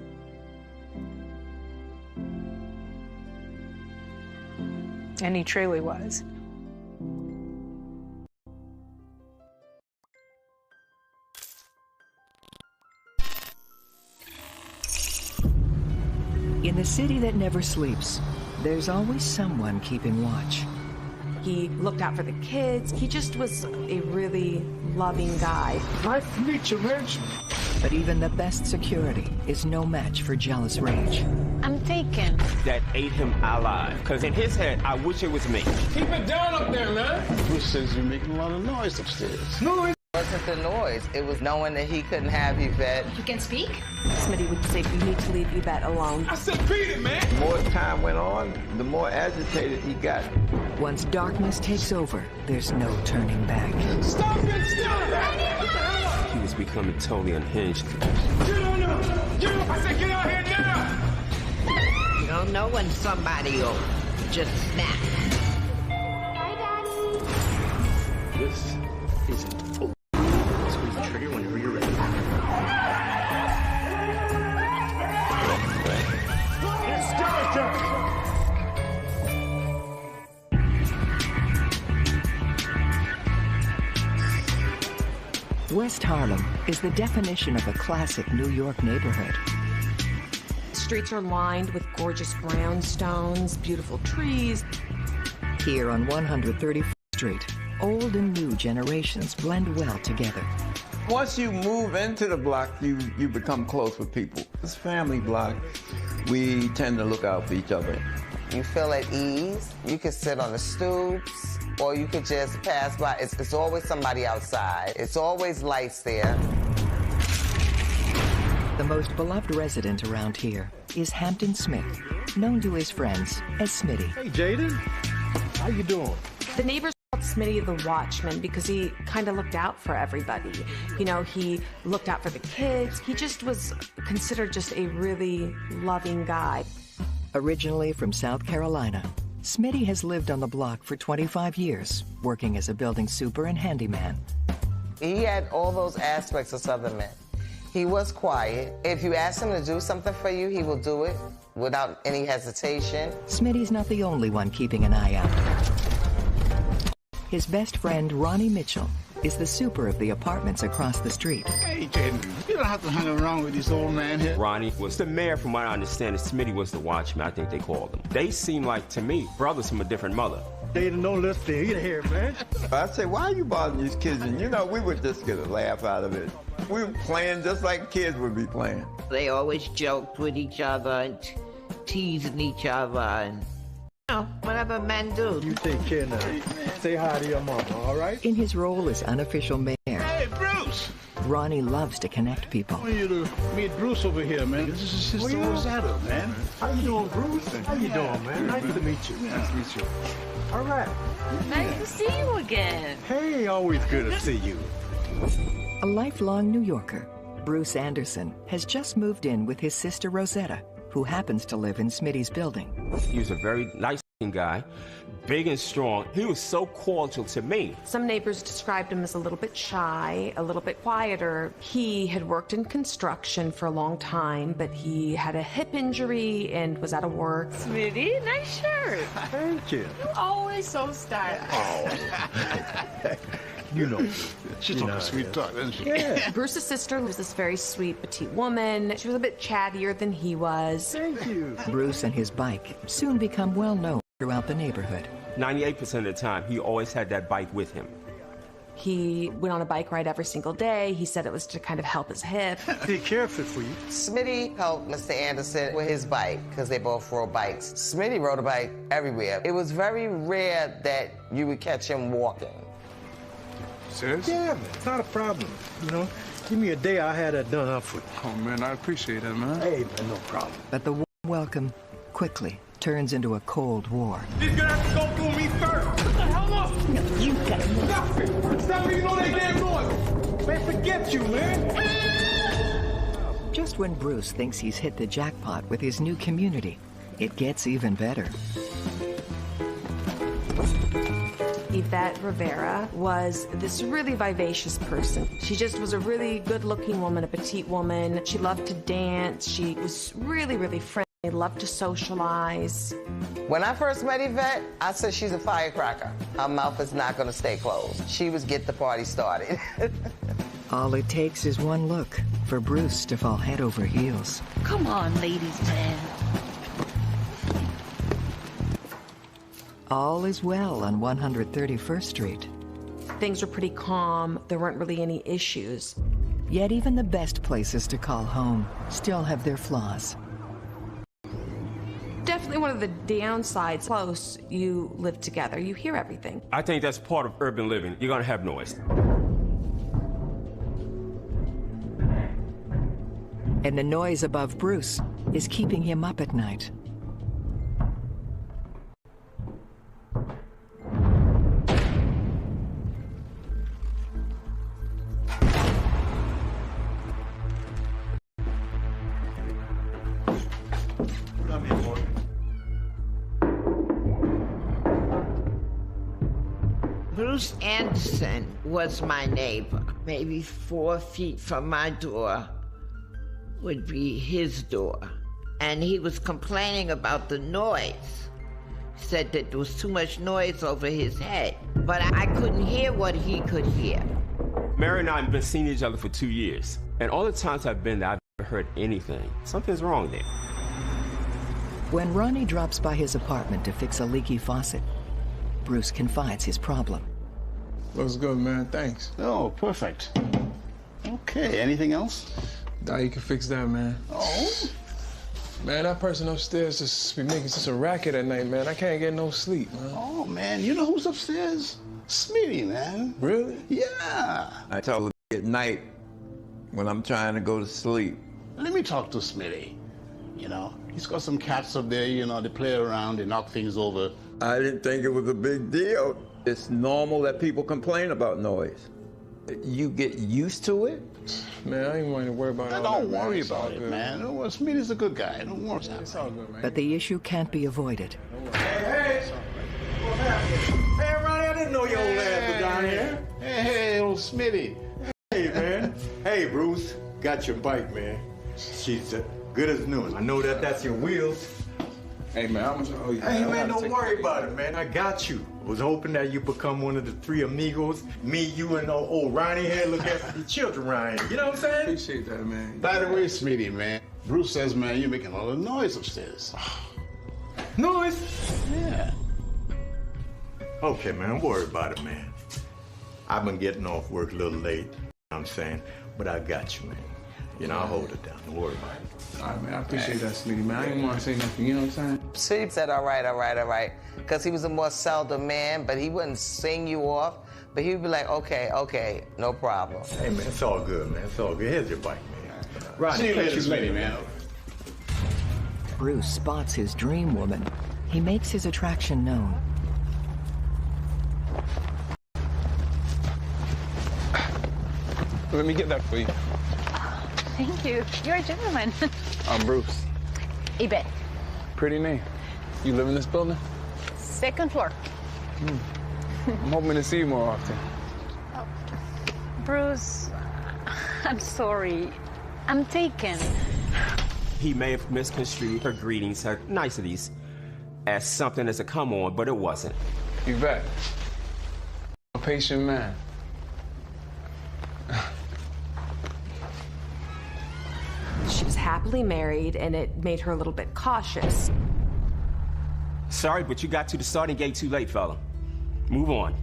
And he truly was. In the city that never sleeps, there's always someone keeping watch. He looked out for the kids. He just was a really loving guy. Nice to meet you, Rich. But even the best security is no match for jealous rage. I'm taken. That ate him alive. Because in his head, I wish it was me. Keep it down up there, man. Bruce says you're making a lot of noise upstairs. Noise? It wasn't the noise. It was knowing that he couldn't have Yvette. You can speak? Smitty would say, you need to leave Yvette alone. I said beat it, man. The more time went on, the more agitated he got. Once darkness takes over, there's no turning back. Stop it, stop! He was becoming totally unhinged. Get on up! Get up! I said get out here now! You don't know when somebody will just snap. Hi, Daddy. This is an squeeze the trigger whenever you're ready. It's Skyjack! West Harlem is the definition of a classic New York neighborhood. Streets are lined with gorgeous brownstones, beautiful trees. Here on 134th Street, old and new generations blend well together. Once you move into the block, you become close with people. This family block, we tend to look out for each other. You feel at ease. You could sit on the stoops, or you could just pass by. It's always somebody outside. It's always lights there. The most beloved resident around here is Hampton Smith, known to his friends as Smitty. Hey, Jaden. How you doing? The neighbors called Smitty the watchman because he kind of looked out for everybody. You know, he looked out for the kids. He just was considered just a really loving guy. Originally from South Carolina, Smitty has lived on the block for 25 years, working as a building super and handyman. He had all those aspects of Southern men. He was quiet. If you ask him to do something for you, he will do it without any hesitation. Smitty's not the only one keeping an eye out. His best friend, Ronnie Mitchell, is the super of the apartments across the street. Hey, Jaden, you don't have to hang around with this old man here. Ronnie was the mayor, from what I understand, and Smitty was the watchman, I think they called him. They seem like, to me, brothers from a different mother. Jaden, don't listen to here, man. I say, why are you bothering these kids? And you know, we would just get a laugh out of it. We were playing just like kids would be playing. They always joked with each other and teasing each other and, you know, whatever men do. You take care now. Say hi to your mama, all right? In his role as unofficial mayor, Hey, Bruce! Ronnie loves to connect people. I want you to meet Bruce over here, man. This is his sister Rosetta, man. How you doing, Bruce? How you doing, man? Nice to meet you. Nice to meet you. All right. Nice to see you again. Hey, always good to see you. A lifelong New Yorker, Bruce Anderson has just moved in with his sister Rosetta, who happens to live in Smitty's building. He was a very nice guy, big and strong. He was so cordial to me. Some neighbors described him as a little bit shy, a little bit quieter. He had worked in construction for a long time, but he had a hip injury and was out of work. Smitty, nice shirt. Thank you. You're always so stylish. Oh. You know, she's talking sweet talk, isn't she? Yeah. Bruce's sister was this very sweet, petite woman. She was a bit chattier than he was. Thank you. Bruce and his bike soon become well known throughout the neighborhood. 98% of the time, he always had that bike with him. He went on a bike ride every single day. He said it was to kind of help his hip. Take care of it for you. Smitty helped Mr. Anderson with his bike because they both rode bikes. Smitty rode a bike everywhere. It was very rare that you would catch him walking. Serious? Yeah, man, it's not a problem. You know, give me a day, I had that done up for you. Oh, man, I appreciate that, man. Hey, man, no problem. But the warm welcome quickly turns into a cold war. He's gonna have to go through me first. What the hell up? No, you gotta stop it. Stop it, you know they damn noise. Man, forget you, man. Just when Bruce thinks he's hit the jackpot with his new community, it gets even better. Yvette Rivera was this really vivacious person. She just was a really good-looking woman, a petite woman. She loved to dance. She was really, really friendly, loved to socialize. When I first met Yvette, I said she's a firecracker. Her mouth is not going to stay closed. She was get the party started. All it takes is one look for Bruce to fall head over heels. Come on, ladies man. All is well on 131st Street. Things were pretty calm. There weren't really any issues. Yet even the best places to call home still have their flaws. Definitely one of the downsides. Close, you live together, you hear everything. I think that's part of urban living. You're gonna have noise. And the noise above Bruce is keeping him up at night. Bruce Anderson was my neighbor. Maybe 4 feet from my door would be his door. And he was complaining about the noise. He said that there was too much noise over his head. But I couldn't hear what he could hear. Mary and I have been seeing each other for 2 years. And all the times I've been there, I've never heard anything. Something's wrong there. When Ronnie drops by his apartment to fix a leaky faucet, Bruce confides his problem. Looks good, man. Thanks. Oh, perfect. Okay, anything else? Nah, you can fix that, man. Oh? Man, that person upstairs just be making such a racket at night, man. I can't get no sleep, man. Oh, man, you know who's upstairs? Smitty, man. Really? Yeah. I tell him at night when I'm trying to go to sleep. Let me talk to Smitty. You know, he's got some cats up there, you know, they play around, they knock things over. I didn't think it was a big deal. It's normal that people complain about noise. You get used to it? Man, I ain't want to worry about it. Don't worry about it, man. Smitty's a good guy. Don't worry about it. It's all good, man. But the issue can't be avoided. Hey, what's happening? Hey, Ronnie, I didn't know your old ass was down here. Hey, old Smitty. Hey, man. Hey, Bruce. Got your bike, man. She's good as new. I know that's your wheels. Hey, man, how much I owe you? Hey, man, don't worry about it, man. I got you. Was hoping that you become one of the 3 amigos. Me, you, and old Ronnie here look after the children around here. You know what I'm saying? Appreciate that, man. By the way, Smitty, man, Bruce says, man, you're making a lot of noise upstairs. Noise? Yeah. Okay, man, don't worry about it, man. I've been getting off work a little late, you know what I'm saying? But I got you, man. You know, I'll hold it down. Don't worry about it. All right, man, I appreciate that, Smitty, man. I didn't want to say nothing, you know what I'm saying? She said, all right, because he was a more seldom man, but he wouldn't sing you off, but he would be like, okay, no problem. Hey, man, it's all good, man. It's all good. Here's your bike, man. Ronnie, See you later, Smitty, man. Bruce spots his dream woman. He makes his attraction known. Let me get that for you. Thank you. You're a gentleman. I'm Bruce. Yvette. Pretty name. You live in this building? second floor. I'm hoping to see you more often. Bruce, I'm sorry. I'm taken. He may have misconstrued her greetings, her niceties, as something as a come on, but it wasn't. Yvette, a patient man. She was happily married, and it made her a little bit cautious. Sorry, but you got to the starting gate too late, fella. Move on.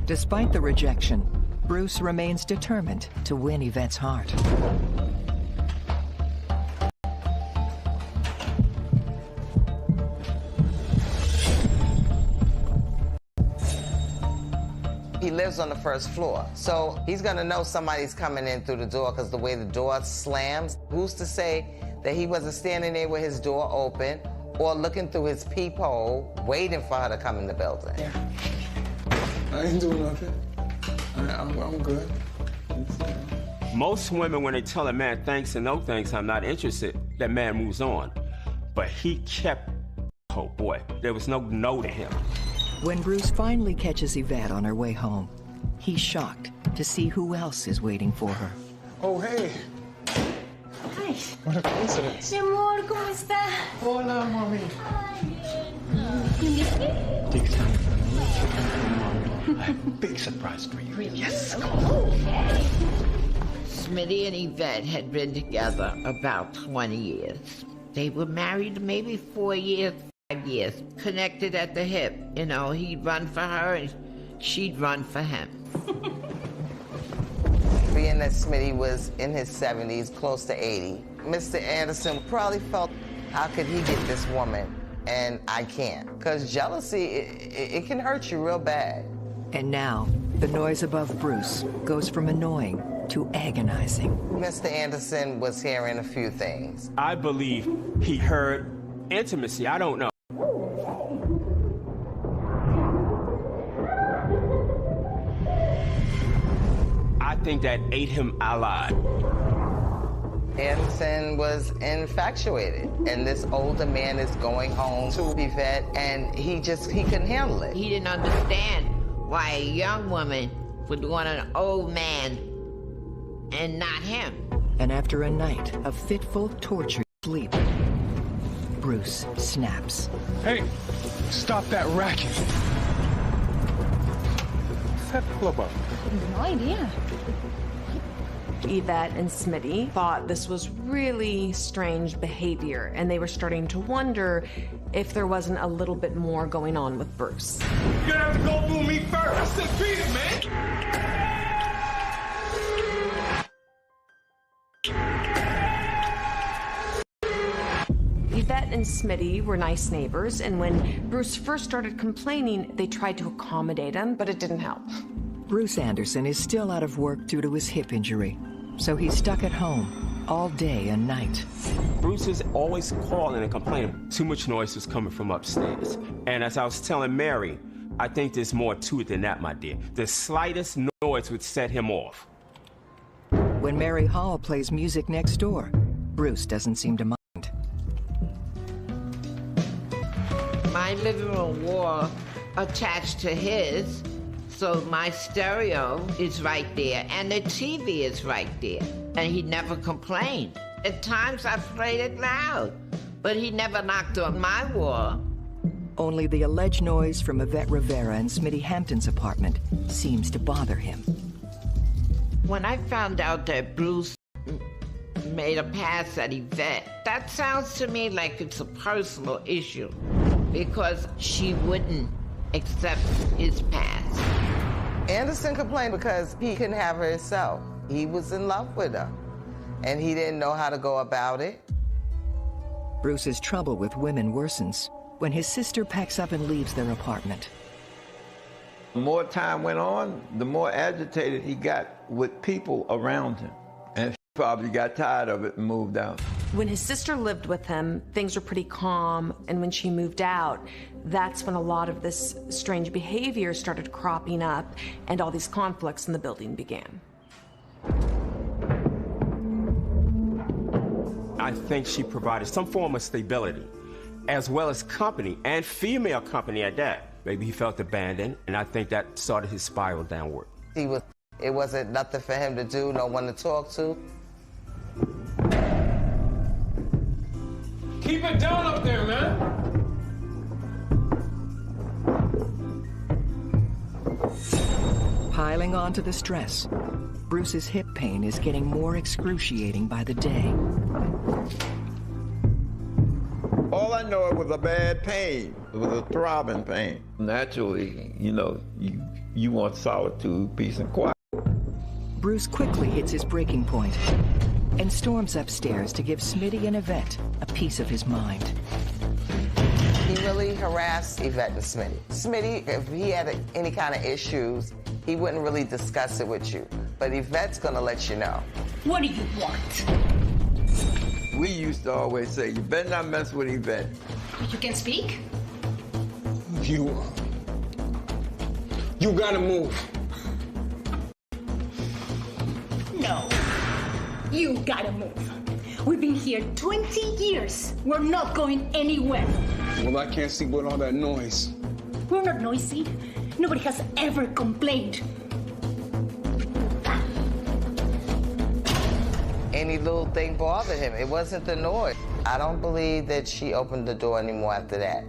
Despite the rejection, Bruce remains determined to win Yvette's heart. He lives on the first floor, so he's gonna know somebody's coming in through the door because the way the door slams. Who's to say that he wasn't standing there with his door open or looking through his peephole, waiting for her to come in the building? I ain't doing nothing. I'm good. Most women, when they tell a man thanks and no thanks, I'm not interested, that man moves on. But he kept, oh boy, there was no to him. When Bruce finally catches Yvette on her way home, he's shocked to see who else is waiting for her. Oh, hey. Hi. What a coincidence. Mi amor, ¿cómo está? Hola, mommy. ¿Un whisky? Take time for a I have a big surprise for you. Yes, come on. Okay. Smitty and Yvette had been together about 20 years. They were married maybe 4 years, 5 years, connected at the hip. You know, he'd run for her and she'd run for him. Being that Smitty was in his 70s, close to 80, Mr. Anderson probably felt, how could he get this woman and I can't? Because jealousy, it can hurt you real bad. And now, the noise above Bruce goes from annoying to agonizing. Mr. Anderson was hearing a few things. I believe he heard intimacy. I don't know. I think that ate him alive. Anderson was infatuated, and this older man is going home to Yvette, and he couldn't handle it. He didn't understand why a young woman would want an old man and not him. And after a night of fitful, tortured sleep, Bruce snaps. Hey, stop that racket. What's that all about? No idea. Yvette and Smitty thought this was really strange behavior, and they were starting to wonder if there wasn't a little bit more going on with Bruce. You're gonna have to go through me first. I said beat it, man. Yvette and Smitty were nice neighbors, and when Bruce first started complaining, they tried to accommodate him, but it didn't help. Bruce Anderson is still out of work due to his hip injury, so he's stuck at home all day and night. Bruce is always calling and complaining. Too much noise was coming from upstairs. And as I was telling Mary, I think there's more to it than that, my dear. The slightest noise would set him off. When Mary Hall plays music next door, Bruce doesn't seem to mind. My living room wall attached to his, so my stereo is right there, and the TV is right there. And he never complained. At times I played it loud, but he never knocked on my wall. Only the alleged noise from Yvette Rivera and Smitty Hampton's apartment seems to bother him. When I found out that Bruce made a pass at Yvette, that sounds to me like it's a personal issue, because she wouldn't accept his pass. Anderson complained because he couldn't have her himself. He was in love with her, and he didn't know how to go about it. Bruce's trouble with women worsens when his sister packs up and leaves their apartment. The more time went on, the more agitated he got with people around him. And she probably got tired of it and moved out. When his sister lived with him, things were pretty calm, and when she moved out, that's when a lot of this strange behavior started cropping up and all these conflicts in the building began. I think she provided some form of stability. as well as company, and female company at that. Maybe he felt abandoned, and I think that started his spiral downward. It wasn't nothing for him to do, no one to talk to. Keep it down up there, man. Piling on to the stress, Bruce's hip pain is getting more excruciating by the day. All I know, it was a bad pain. It was a throbbing pain. Naturally, you know, you want solitude, peace, and quiet. Bruce quickly hits his breaking point and storms upstairs to give Smitty and Yvette a piece of his mind. He really harassed Yvette and Smitty. Smitty, if he had any kind of issues, he wouldn't really discuss it with you. But Yvette's gonna let you know. What do you want? We used to always say, you better not mess with Yvette. You can speak? You gotta move. No. You gotta move. We've been here 20 years. We're not going anywhere. Well, I can't sleep with all that noise. We're not noisy. Nobody has ever complained. Any little thing bothered him. It wasn't the noise. I don't believe that she opened the door anymore after that.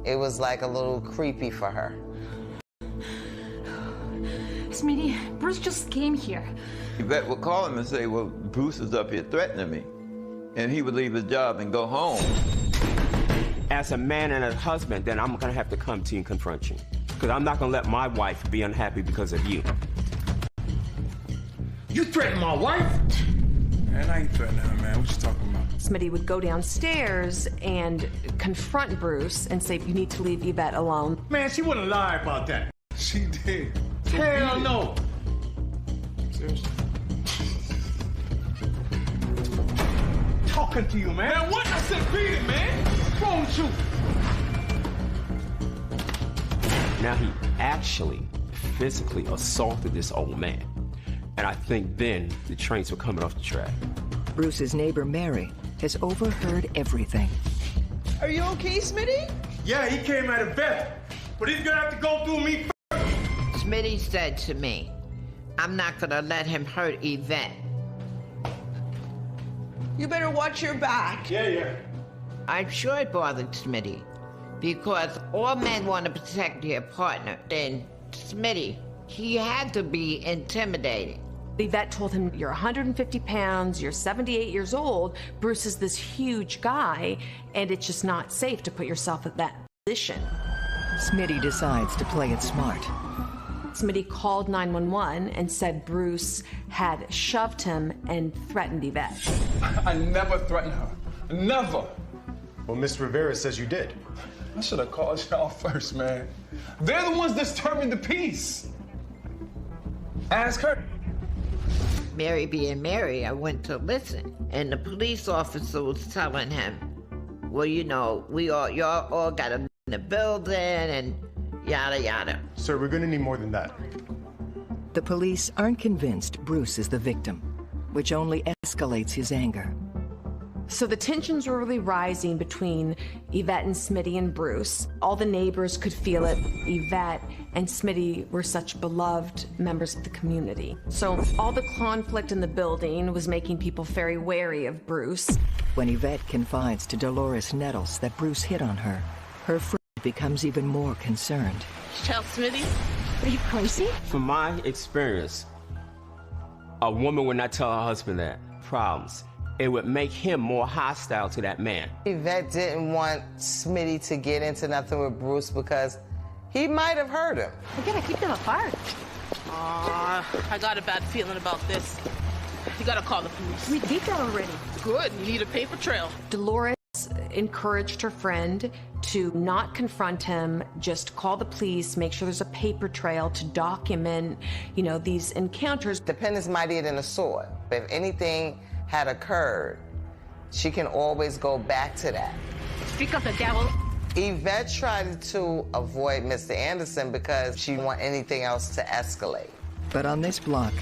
It was like a little creepy for her. Smitty, Bruce just came here. Yvette would call him and say, well, Bruce is up here threatening me. And he would leave his job and go home. As a man and a husband, then I'm gonna have to come to you and confront you. Because I'm not gonna let my wife be unhappy because of you. You threatened my wife? Man, I ain't threatening her, man. What you talking about? Smitty would go downstairs and confront Bruce and say, you need to leave Yvette alone. Man, she wouldn't lie about that. She did. So Hell no. Seriously? Talking to you, man. Man, what? I said beat it, man. What's wrong with you? Now he actually physically assaulted this old man. And I think then the trains were coming off the track. Bruce's neighbor, Mary, has overheard everything. Are you okay, Smitty? Yeah, he came at Yvette, but he's gonna have to go through me first. Smitty said to me, I'm not gonna let him hurt Yvette. You better watch your back. Yeah. I'm sure it bothered Smitty, because all men want to protect their partner. And Smitty, he had to be intimidating. Yvette told him, you're 150 pounds, you're 78 years old, Bruce is this huge guy, and it's just not safe to put yourself in that position. Smitty decides to play it smart. Smitty called 911 and said Bruce had shoved him and threatened Yvette. I never threatened her. Never. Well, Miss Rivera says you did. I should have called y'all first, man. They're the ones disturbing the peace. Ask her. Mary being Mary, I went to listen, and the police officer was telling him, well, you know, y'all all got to be in the building and yada yada. Sir, we're gonna need more than that. The police aren't convinced Bruce is the victim, which only escalates his anger. So the tensions were really rising between Yvette and Smitty and Bruce. All the neighbors could feel it. Yvette and Smitty were such beloved members of the community. So all the conflict in the building was making people very wary of Bruce. When Yvette confides to Dolores Nettles that Bruce hit on her, her friend becomes even more concerned. Tell Smitty, are you crazy? From my experience, a woman would not tell her husband that. Problems. It would make him more hostile to that man. Yvette didn't want Smitty to get into nothing with Bruce because he might have hurt him. We're gonna keep them apart. I got a bad feeling about this. You gotta call the police. We did that already. Good, you need a paper trail. Dolores encouraged her friend to not confront him, just call the police, make sure there's a paper trail to document, you know, these encounters. The pen is mightier than a sword. If anything had occurred, she can always go back to that. Speak of the devil. Yvette tried to avoid Mr. Anderson because she didn't want anything else to escalate. But on this block,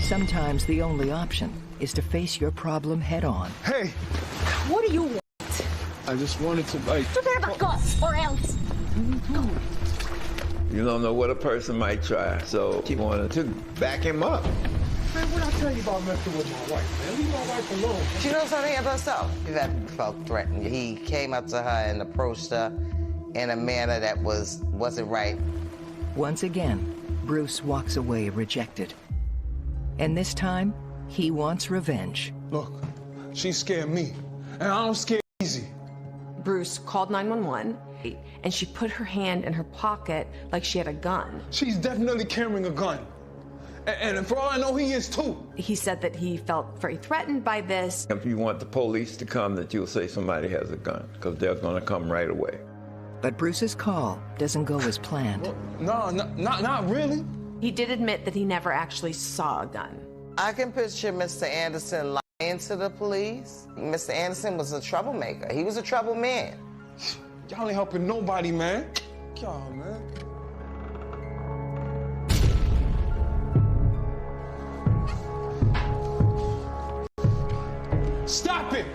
sometimes the only option is to face your problem head on. Hey! What do you want? I just wanted to, like... You better back up, or else. Go. You don't know what a person might try, so she wanted to back him up. Man, what I tell you about messing with my wife, man? Leave my wife alone. She knows something about herself. Yvette felt threatened. He came up to her and approached her in a manner that wasn't right. Once again, Bruce walks away rejected. And this time, he wants revenge. Look, she scared me, and I don't scare easy. Bruce called 911, and she put her hand in her pocket like she had a gun. She's definitely carrying a gun. And for all I know, he is too. He said that he felt very threatened by this. If you want the police to come, that you'll say somebody has a gun, because they're going to come right away. But Bruce's call doesn't go as planned. Well, no, not really. He did admit that he never actually saw a gun. I can picture Mr. Anderson lying to the police. Mr. Anderson was a troublemaker. He was a trouble man. Y'all ain't helping nobody, man. Y'all, man. Stop it!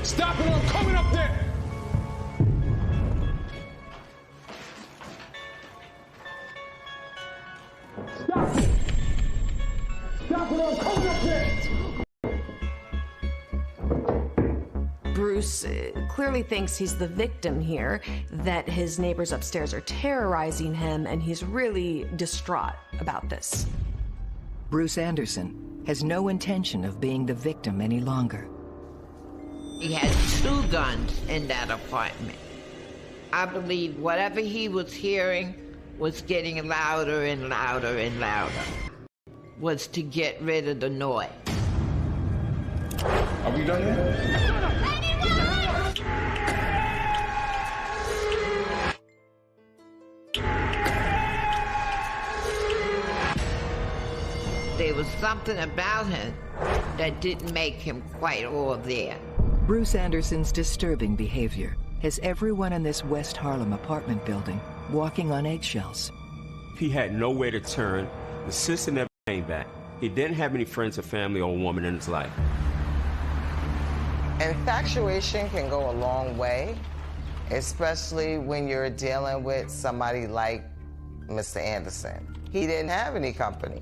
Stop it, I'm coming up there! Stop it! Stop it, I'm coming up there! Bruce clearly thinks he's the victim here, that his neighbors upstairs are terrorizing him, and he's really distraught about this. Bruce Anderson has no intention of being the victim any longer. He had 2 guns in that apartment. I believe whatever he was hearing was getting louder and louder and louder, was to get rid of the noise. Are we done yet? There was something about him that didn't make him quite all there. Bruce Anderson's disturbing behavior has everyone in this West Harlem apartment building walking on eggshells. He had nowhere to turn. The sister never came back. He didn't have any friends or family or woman in his life. Infatuation can go a long way, especially when you're dealing with somebody like Mr. Anderson. He didn't have any company.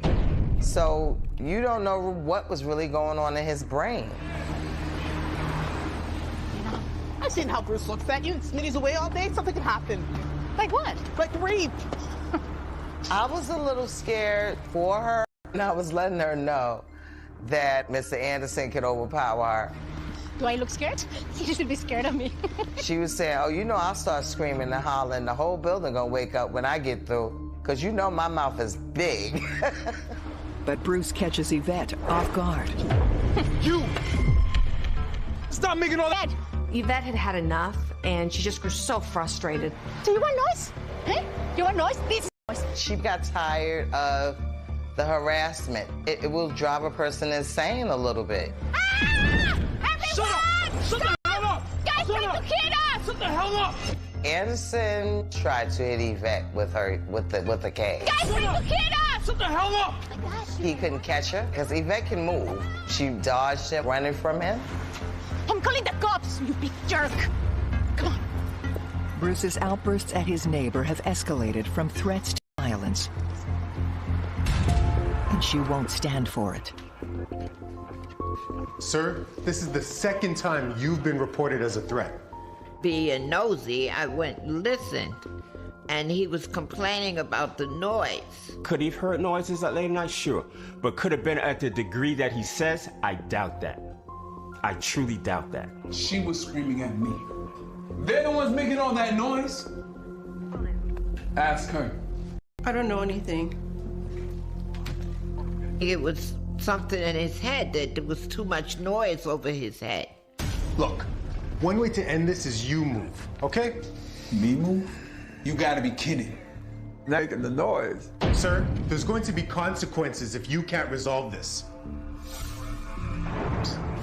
So you don't know what was really going on in his brain. I've seen how Bruce looks at you, and Smitty's away all day. Something could happen. Like what? Like rape. I was a little scared for her, and I was letting her know that Mr. Anderson could overpower her. Do I look scared? You should be scared of me. She was saying, oh, you know, I'll start screaming and hollering. The whole building gonna wake up when I get through, because you know my mouth is big. But Bruce catches Yvette off guard. You! Stop making all that! Yvette had had enough, and she just grew so frustrated. Do you want noise? Hey? You want noise? This noise. She got tired of the harassment. It will drive a person insane a little bit. Ah! Shut up! Shut the hell up! Guys, Shut take up! the kid up! Shut the hell up! Anderson tried to hit Yvette with the cane. Guys, take the kid up! Shut the hell up! He couldn't catch her because Yvette can move. She dodged him, running from him. I'm calling the cops, you big jerk! Come on. Bruce's outbursts at his neighbor have escalated from threats to violence. And she won't stand for it. Sir, this is the second time you've been reported as a threat. Being nosy, I went and listened, and he was complaining about the noise. Could he have heard noises that late night? Sure. But could have been at the degree that he says? I doubt that. I truly doubt that. She was screaming at me. They're the ones making all that noise. Ask her. I don't know anything. It was something in his head, that there was too much noise over his head. Look, one way to end this is you move, okay? Me move? You gotta be kidding. Making the noise. Sir, there's going to be consequences if you can't resolve this.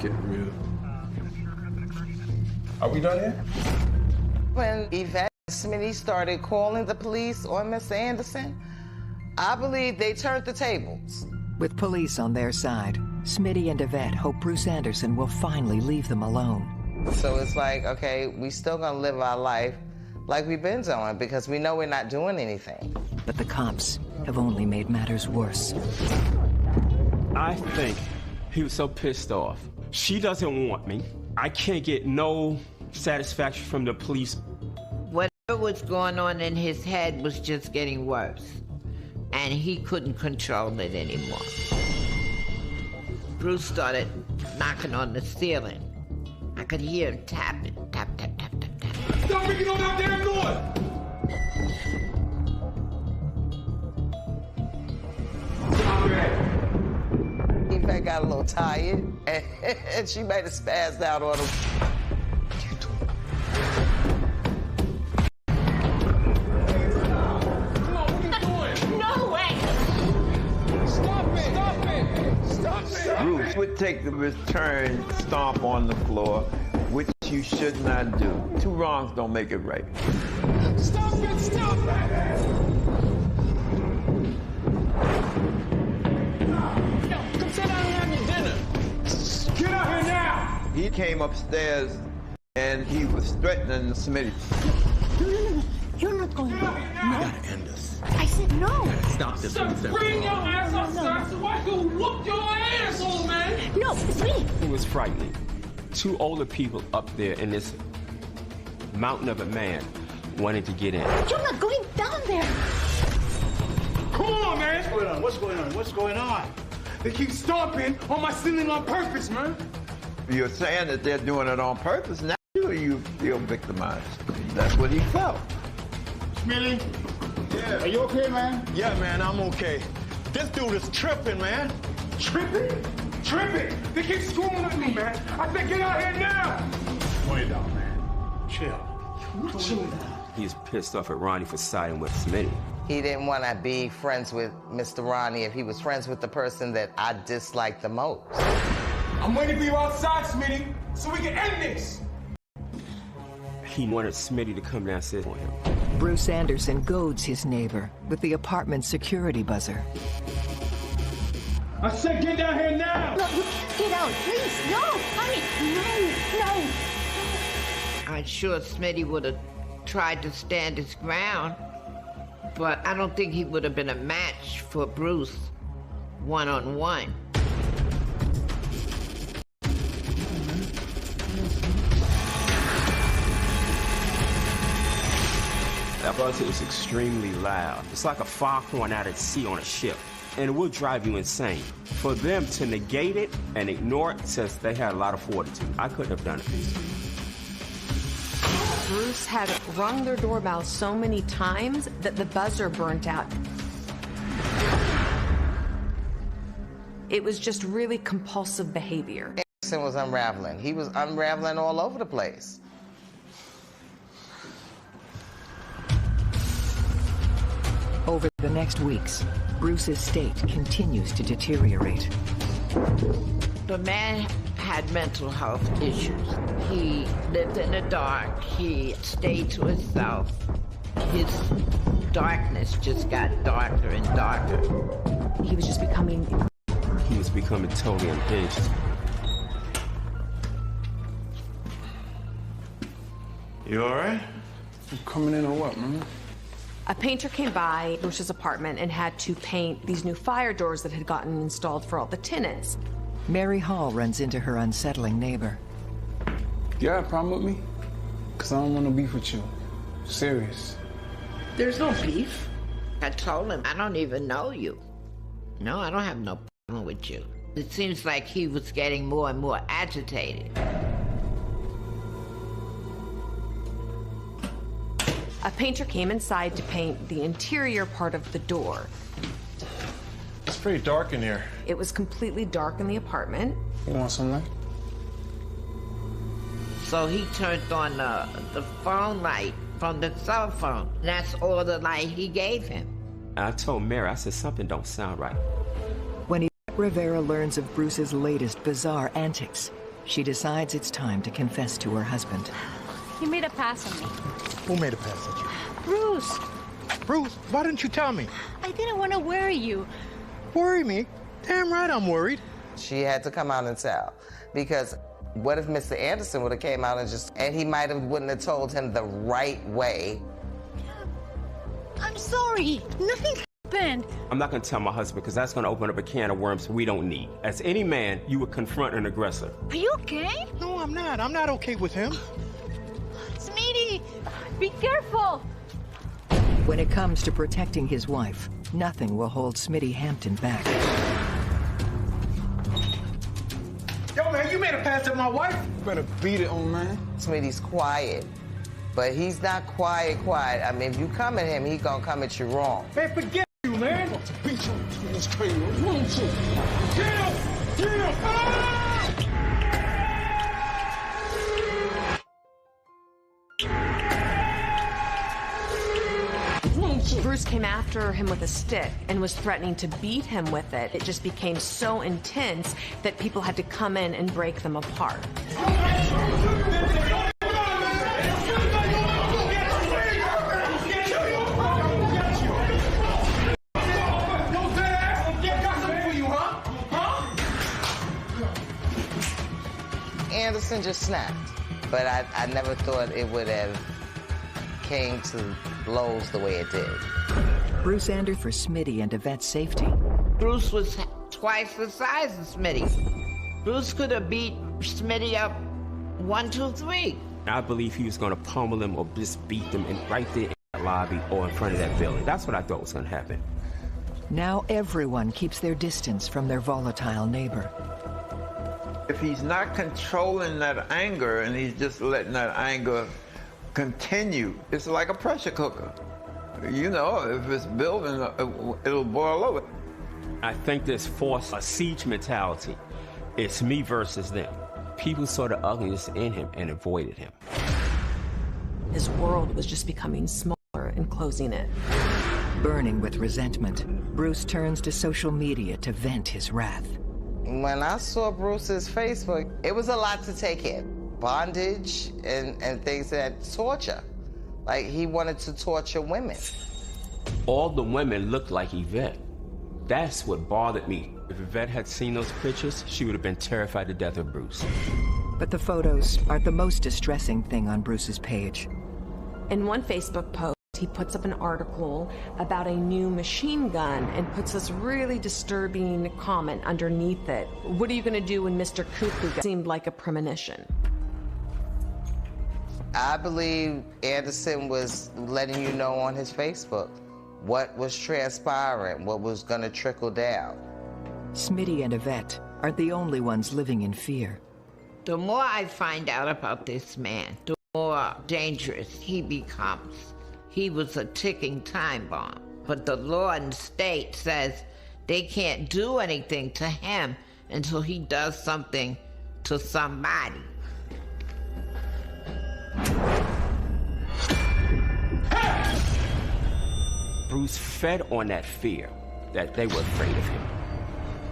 Get real. Are we done here? When Yvette and Smitty started calling the police on Mr. Anderson, I believe they turned the tables. With police on their side, Smitty and Yvette hope Bruce Anderson will finally leave them alone. So it's like, okay, we still gonna live our life like we've been doing because we know we're not doing anything. But the cops have only made matters worse. I think he was so pissed off. She doesn't want me. I can't get no satisfaction from the police. Whatever was going on in his head was just getting worse, and he couldn't control it anymore. Bruce started knocking on the ceiling. I could hear him tapping, tap, tap, tap, tap, tap. Stop making all that damn noise! Eva got a little tired, and she might have spazzed out on him. Bruce would take the return stomp on the floor, which you should not do. Two wrongs don't make it right. Stop it! Stop it! Come sit down and have your dinner. Get out here now! He came upstairs and he was threatening Smitty. No. You're not going there. No. We gotta end this. I said no. Stop this. Bring your ass outside so I can whoop your ass, old man! No, Smitty! It was frightening. Two older people up there in this mountain of a man wanted to get in. You're not going down there! Come on, man! What's going on? What's going on? What's going on? They keep stomping on my ceiling on purpose, man! You're saying that they're doing it on purpose. Now you feel victimized. That's what he felt. Smitty? Yeah. Are you okay, man? Yeah, man, I'm okay. This dude is tripping, man. Tripping? Tripping? They keep screwing with me, man. I said get out here now! Wait down, man. Chill. Chill. He's pissed off at Ronnie for siding with Smitty. He didn't want to be friends with Mr. Ronnie if he was friends with the person that I disliked the most. I'm waiting for you outside, Smitty, so we can end this! He wanted Smitty to come downstairs with him. Bruce Anderson goads his neighbor with the apartment's security buzzer. I said get down here now! No, get out, please! No! Honey, no! I'm sure Smitty would have tried to stand his ground, but I don't think he would have been a match for Bruce one-on-one. That buzzer is extremely loud. It's like a foghorn out at sea on a ship, and it will drive you insane. For them to negate it and ignore it says they had a lot of fortitude. I couldn't have done it. Bruce had rung their doorbell so many times that the buzzer burnt out. It was just really compulsive behavior. Anderson was unraveling. He was unraveling all over the place. Over the next weeks, Bruce's state continues to deteriorate. The man had mental health issues. He lived in the dark. He stayed to himself. His darkness just got darker and darker. He was just becoming... He was becoming totally unhinged. You all right? You coming in or what, man? A painter came by Bruce's apartment and had to paint these new fire doors that had gotten installed for all the tenants. Mary Hall runs into her unsettling neighbor. You got a problem with me? Because I don't want to beef with you. Serious. There's no beef. I told him, I don't even know you. No, I don't have no problem with you. It seems like he was getting more and more agitated. A painter came inside to paint the interior part of the door. It's pretty dark in here. It was completely dark in the apartment. You want some light? So he turned on the phone light from the cell phone. That's all the light he gave him. I told Mary, I said, something don't sound right. When Yvette Rivera learns of Bruce's latest bizarre antics, she decides it's time to confess to her husband. He made a pass on me. Who made a pass at you? Bruce! Bruce, why didn't you tell me? I didn't want to worry you. Worry me? Damn right I'm worried. She had to come out and tell because What if Mr. Anderson would have came out and he might have wouldn't have told him the right way? I'm sorry. Nothing happened. I'm not going to tell my husband because that's going to open up a can of worms we don't need. As any man, you would confront an aggressor. Are you okay? No, I'm not. I'm not okay with him. Smitty, be careful. When it comes to protecting his wife, nothing will hold Smitty Hampton back. Yo, man, you made a pass at my wife. You better beat it, old man. Smitty's quiet, but he's not quiet. I mean, if you come at him, he gonna come at you wrong. Man, forget you, man. Beat you. That's crazy. What's wrong with you? Get him! Ah! Bruce came after him with a stick and was threatening to beat him with it. It just became so intense that people had to come in and break them apart. Anderson just snapped, but I never thought it would have came to blows the way it did. Bruce Anderson for Smitty and Yvette's safety. Bruce was twice the size of Smitty. Bruce could have beat Smitty up 1, 2, 3. I believe he was going to pummel him or just beat them right there in the lobby or in front of that building. That's what I thought was going to happen. Now everyone keeps their distance from their volatile neighbor. If he's not controlling that anger and he's just letting that anger continue, it's like a pressure cooker. You know, if it's building, it'll boil over. I think this forced a siege mentality. It's me versus them. People saw the ugliness in him and avoided him. His world was just becoming smaller and closing in. Burning with resentment, Bruce turns to social media to vent his wrath. When I saw Bruce's Facebook, it was a lot to take in. Bondage and things that torture. Like, he wanted to torture women. All the women looked like Yvette. That's what bothered me. If Yvette had seen those pictures, she would have been terrified to death of Bruce. But the photos aren't the most distressing thing on Bruce's page. In one Facebook post, he puts up an article about a new machine gun and puts this really disturbing comment underneath it. What are you going to do when Mr. Cuckoo seemed like a premonition? I believe Anderson was letting you know on his Facebook what was transpiring, what was going to trickle down. Smitty and Yvette aren't the only ones living in fear. The more I find out about this man, the more dangerous he becomes. He was a ticking time bomb. But the law in the state says they can't do anything to him until he does something to somebody. Bruce fed on that fear that they were afraid of him.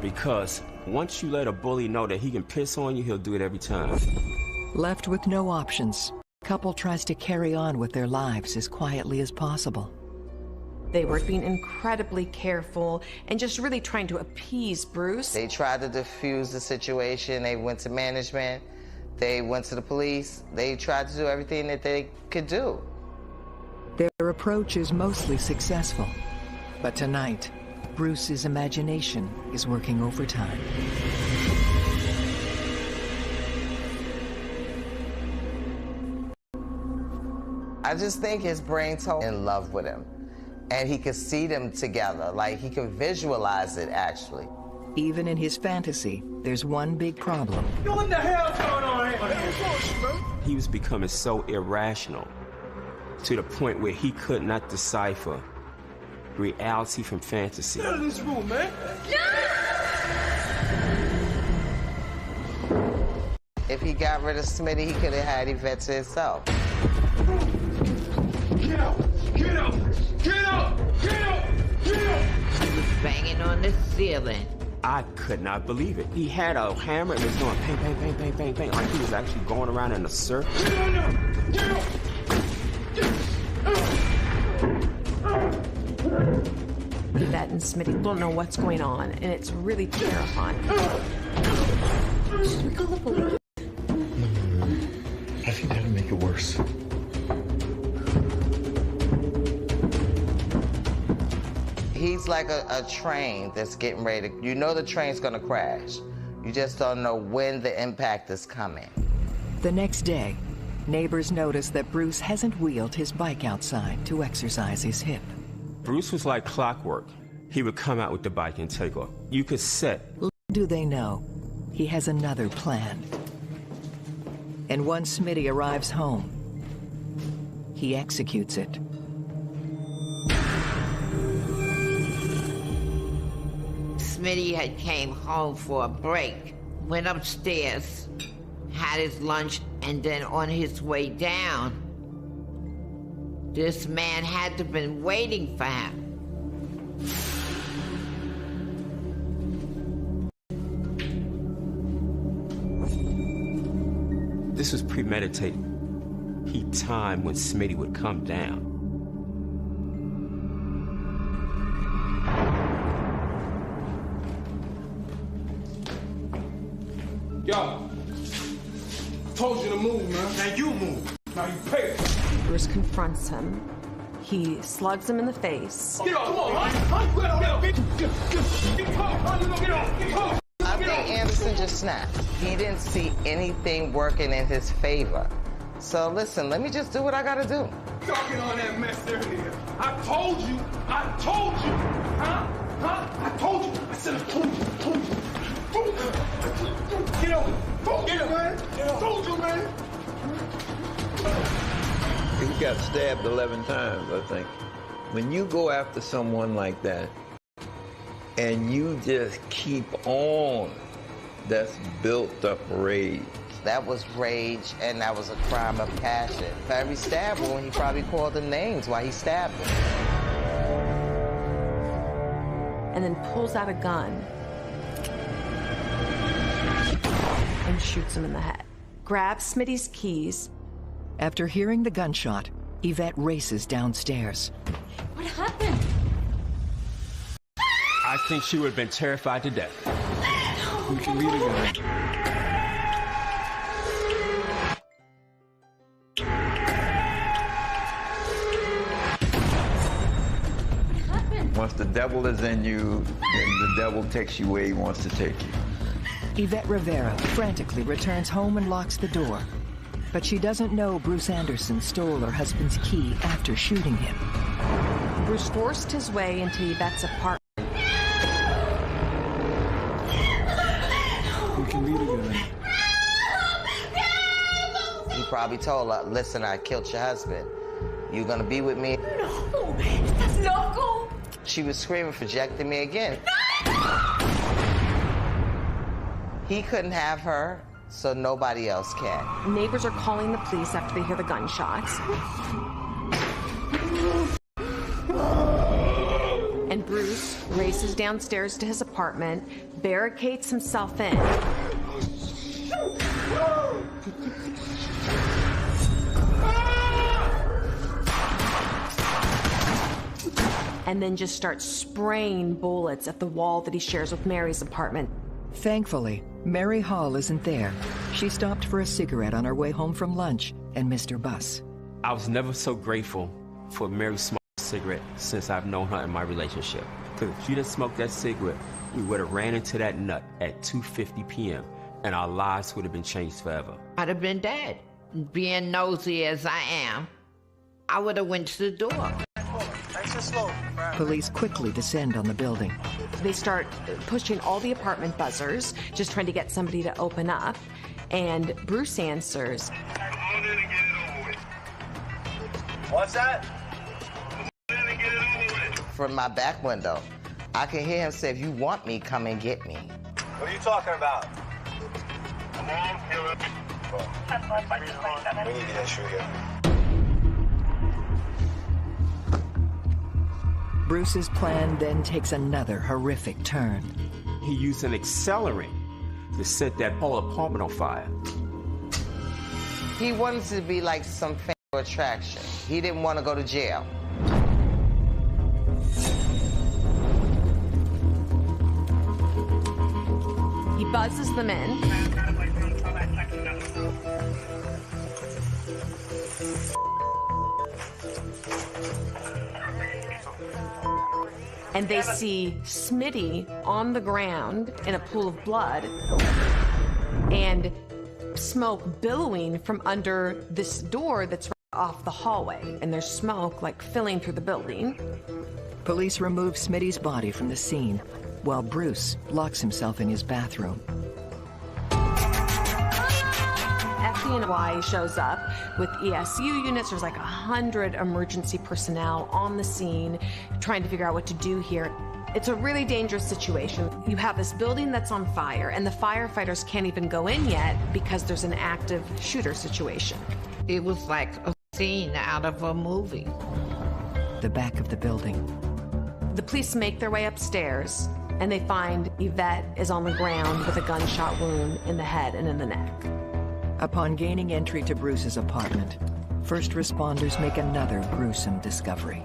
Because once you let a bully know that he can piss on you, he'll do it every time. Left with no options, the couple tries to carry on with their lives as quietly as possible. They were being incredibly careful and just really trying to appease Bruce. They tried to defuse the situation. They went to management. They went to the police. They tried to do everything that they could do. Their approach is mostly successful. But tonight, Bruce's imagination is working overtime. I just think his brain told him in love with him. And he could see them together, like he could visualize it, actually. Even in his fantasy, there's one big problem. What the hell's going on here? He was becoming so irrational to the point where he could not decipher reality from fantasy. Get out of this room, man. If he got rid of Smitty, he could have had Yvette to himself. Get out! Get out! Get out! Get out! Get out! He was banging on the ceiling. I could not believe it. He had a hammer and was doing bang, bang, bang, bang, bang, bang, like he was actually going around in a circle. Get out now! Get out! Yvette and Smitty don't know what's going on, and it's really terrifying. Should we call the police? it worse. He's like a train that's getting ready to, you know the train's gonna crash. You just don't know when the impact is coming. The next day, neighbors notice that Bruce hasn't wheeled his bike outside to exercise his hip. Bruce was like clockwork. He would come out with the bike and take off. You could sit. Little do they know, he has another plan. And once Smitty arrives home, he executes it. Smitty had came home for a break, went upstairs, had his lunch, and then on his way down, this man had to have been waiting for him. This was premeditated. He timed when Smitty would come down. Yo, told you to move, man. Now you move. Now you pay. Bruce confronts him. He slugs him in the face. Get off, come on, I think Anderson just snapped. He didn't see anything working in his favor. So listen, let me just do what I gotta do. Talking on that mess earlier. I told you. Huh? I told you. I said I told you. Get over. Get him, man. I told you, man. He got stabbed 11 times, I think. When you go after someone like that, and you just keep on, that's built up rage. That was rage, and that was a crime of passion. For every stab wound, he probably called them names while he stabbed them. And then pulls out a gun and shoots him in the head. Grabs Smitty's keys. After hearing the gunshot, Yvette races downstairs. What happened? I think she would have been terrified to death. We can meet again. Once the devil is in you, then the devil takes you where he wants to take you. Yvette Rivera frantically returns home and locks the door. But she doesn't know Bruce Anderson stole her husband's key after shooting him. Bruce forced his way into Yvette's apartment. We can meet again. He probably told her, listen, I killed your husband. You gonna be with me? No, that's loco. She was screaming, rejecting me again. He couldn't have her, so nobody else can. Neighbors are calling the police after they hear the gunshots. And Bruce races downstairs to his apartment, barricades himself in. And then just starts spraying bullets at the wall that he shares with Mary's apartment. Thankfully, Mary Hall isn't there. She stopped for a cigarette on her way home from lunch and missed her bus. I was never so grateful for Mary smoking a cigarette since I've known her in my relationship. Because if she didn't smoke that cigarette, we would have ran into that nut at 2:50 p.m. and our lives would have been changed forever. I'd have been dead. Being nosy as I am, I would have went to the door. Police quickly descend on the building. They start pushing all the apartment buzzers, just trying to get somebody to open up. And Bruce answers. What's that? From my back window, I can hear him say, if you want me, come and get me. What are you talking about? We need to get that shoe here. Bruce's plan then takes another horrific turn. He used an accelerant to set that whole apartment on fire. He wanted to be like some family attraction. He didn't want to go to jail. He buzzes them in. And they see Smitty on the ground in a pool of blood and smoke billowing from under this door that's right off the hallway. And there's smoke like filling through the building. Police remove Smitty's body from the scene, while Bruce locks himself in his bathroom. S1E8 shows up with ESU units. There's like 100 emergency personnel on the scene trying to figure out what to do here. It's a really dangerous situation. You have this building that's on fire, and the firefighters can't even go in yet because there's an active shooter situation. It was like a scene out of a movie. The back of the building. The police make their way upstairs, and they find Yvette is on the ground with a gunshot wound in the head and in the neck. Upon gaining entry to Bruce's apartment, first responders make another gruesome discovery.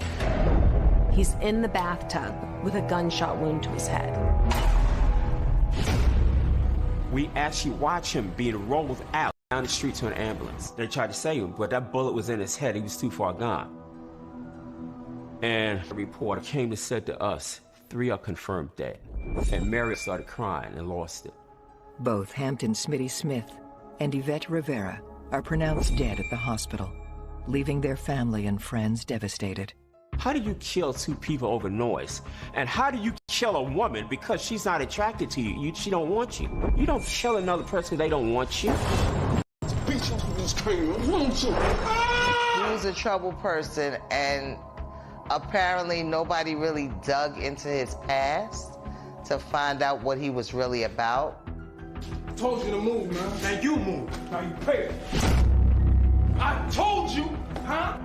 He's in the bathtub with a gunshot wound to his head. We actually watch him being rolled out down the street to an ambulance. They tried to save him, but that bullet was in his head. He was too far gone. And a reporter came and said to us, 3 are confirmed dead. And Mary started crying and lost it. Both Hampton Smitty Smith and Yvette Rivera are pronounced dead at the hospital, leaving their family and friends devastated. How do you kill 2 people over noise? And how do you kill a woman because she's not attracted to you? She don't want you. You don't kill another person because they don't want you. He was a troubled person, and apparently nobody really dug into his past to find out what he was really about. I told you to move, man. Now you move. Now you pay it. I told you, huh?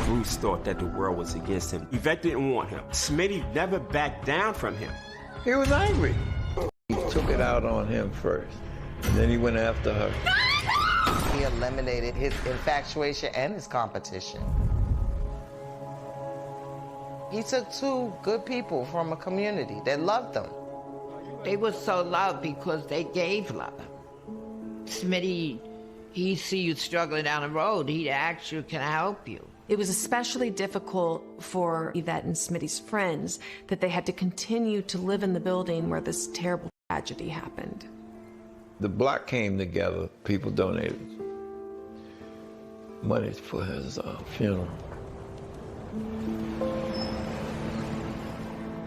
Bruce thought that the world was against him. Yvette didn't want him. Smitty never backed down from him. He was angry. He took it out on him first, and then he went after her. He eliminated his infatuation and his competition. He took 2 good people from a community that loved them. They were so loved because they gave love. Smitty, he'd see you struggling down the road, he'd ask you, can I help you? It was especially difficult for Yvette and Smitty's friends that they had to continue to live in the building where this terrible tragedy happened. The block came together. People donated money for his funeral.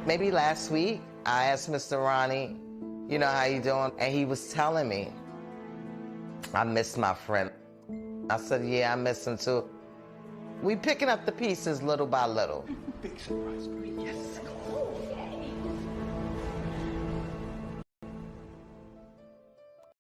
Maybe last week, I asked Mr. Ronnie, you know, how you doing? And he was telling me, I miss my friend. I said, yeah, I miss him too. We picking up the pieces little by little. Big surprise, yes.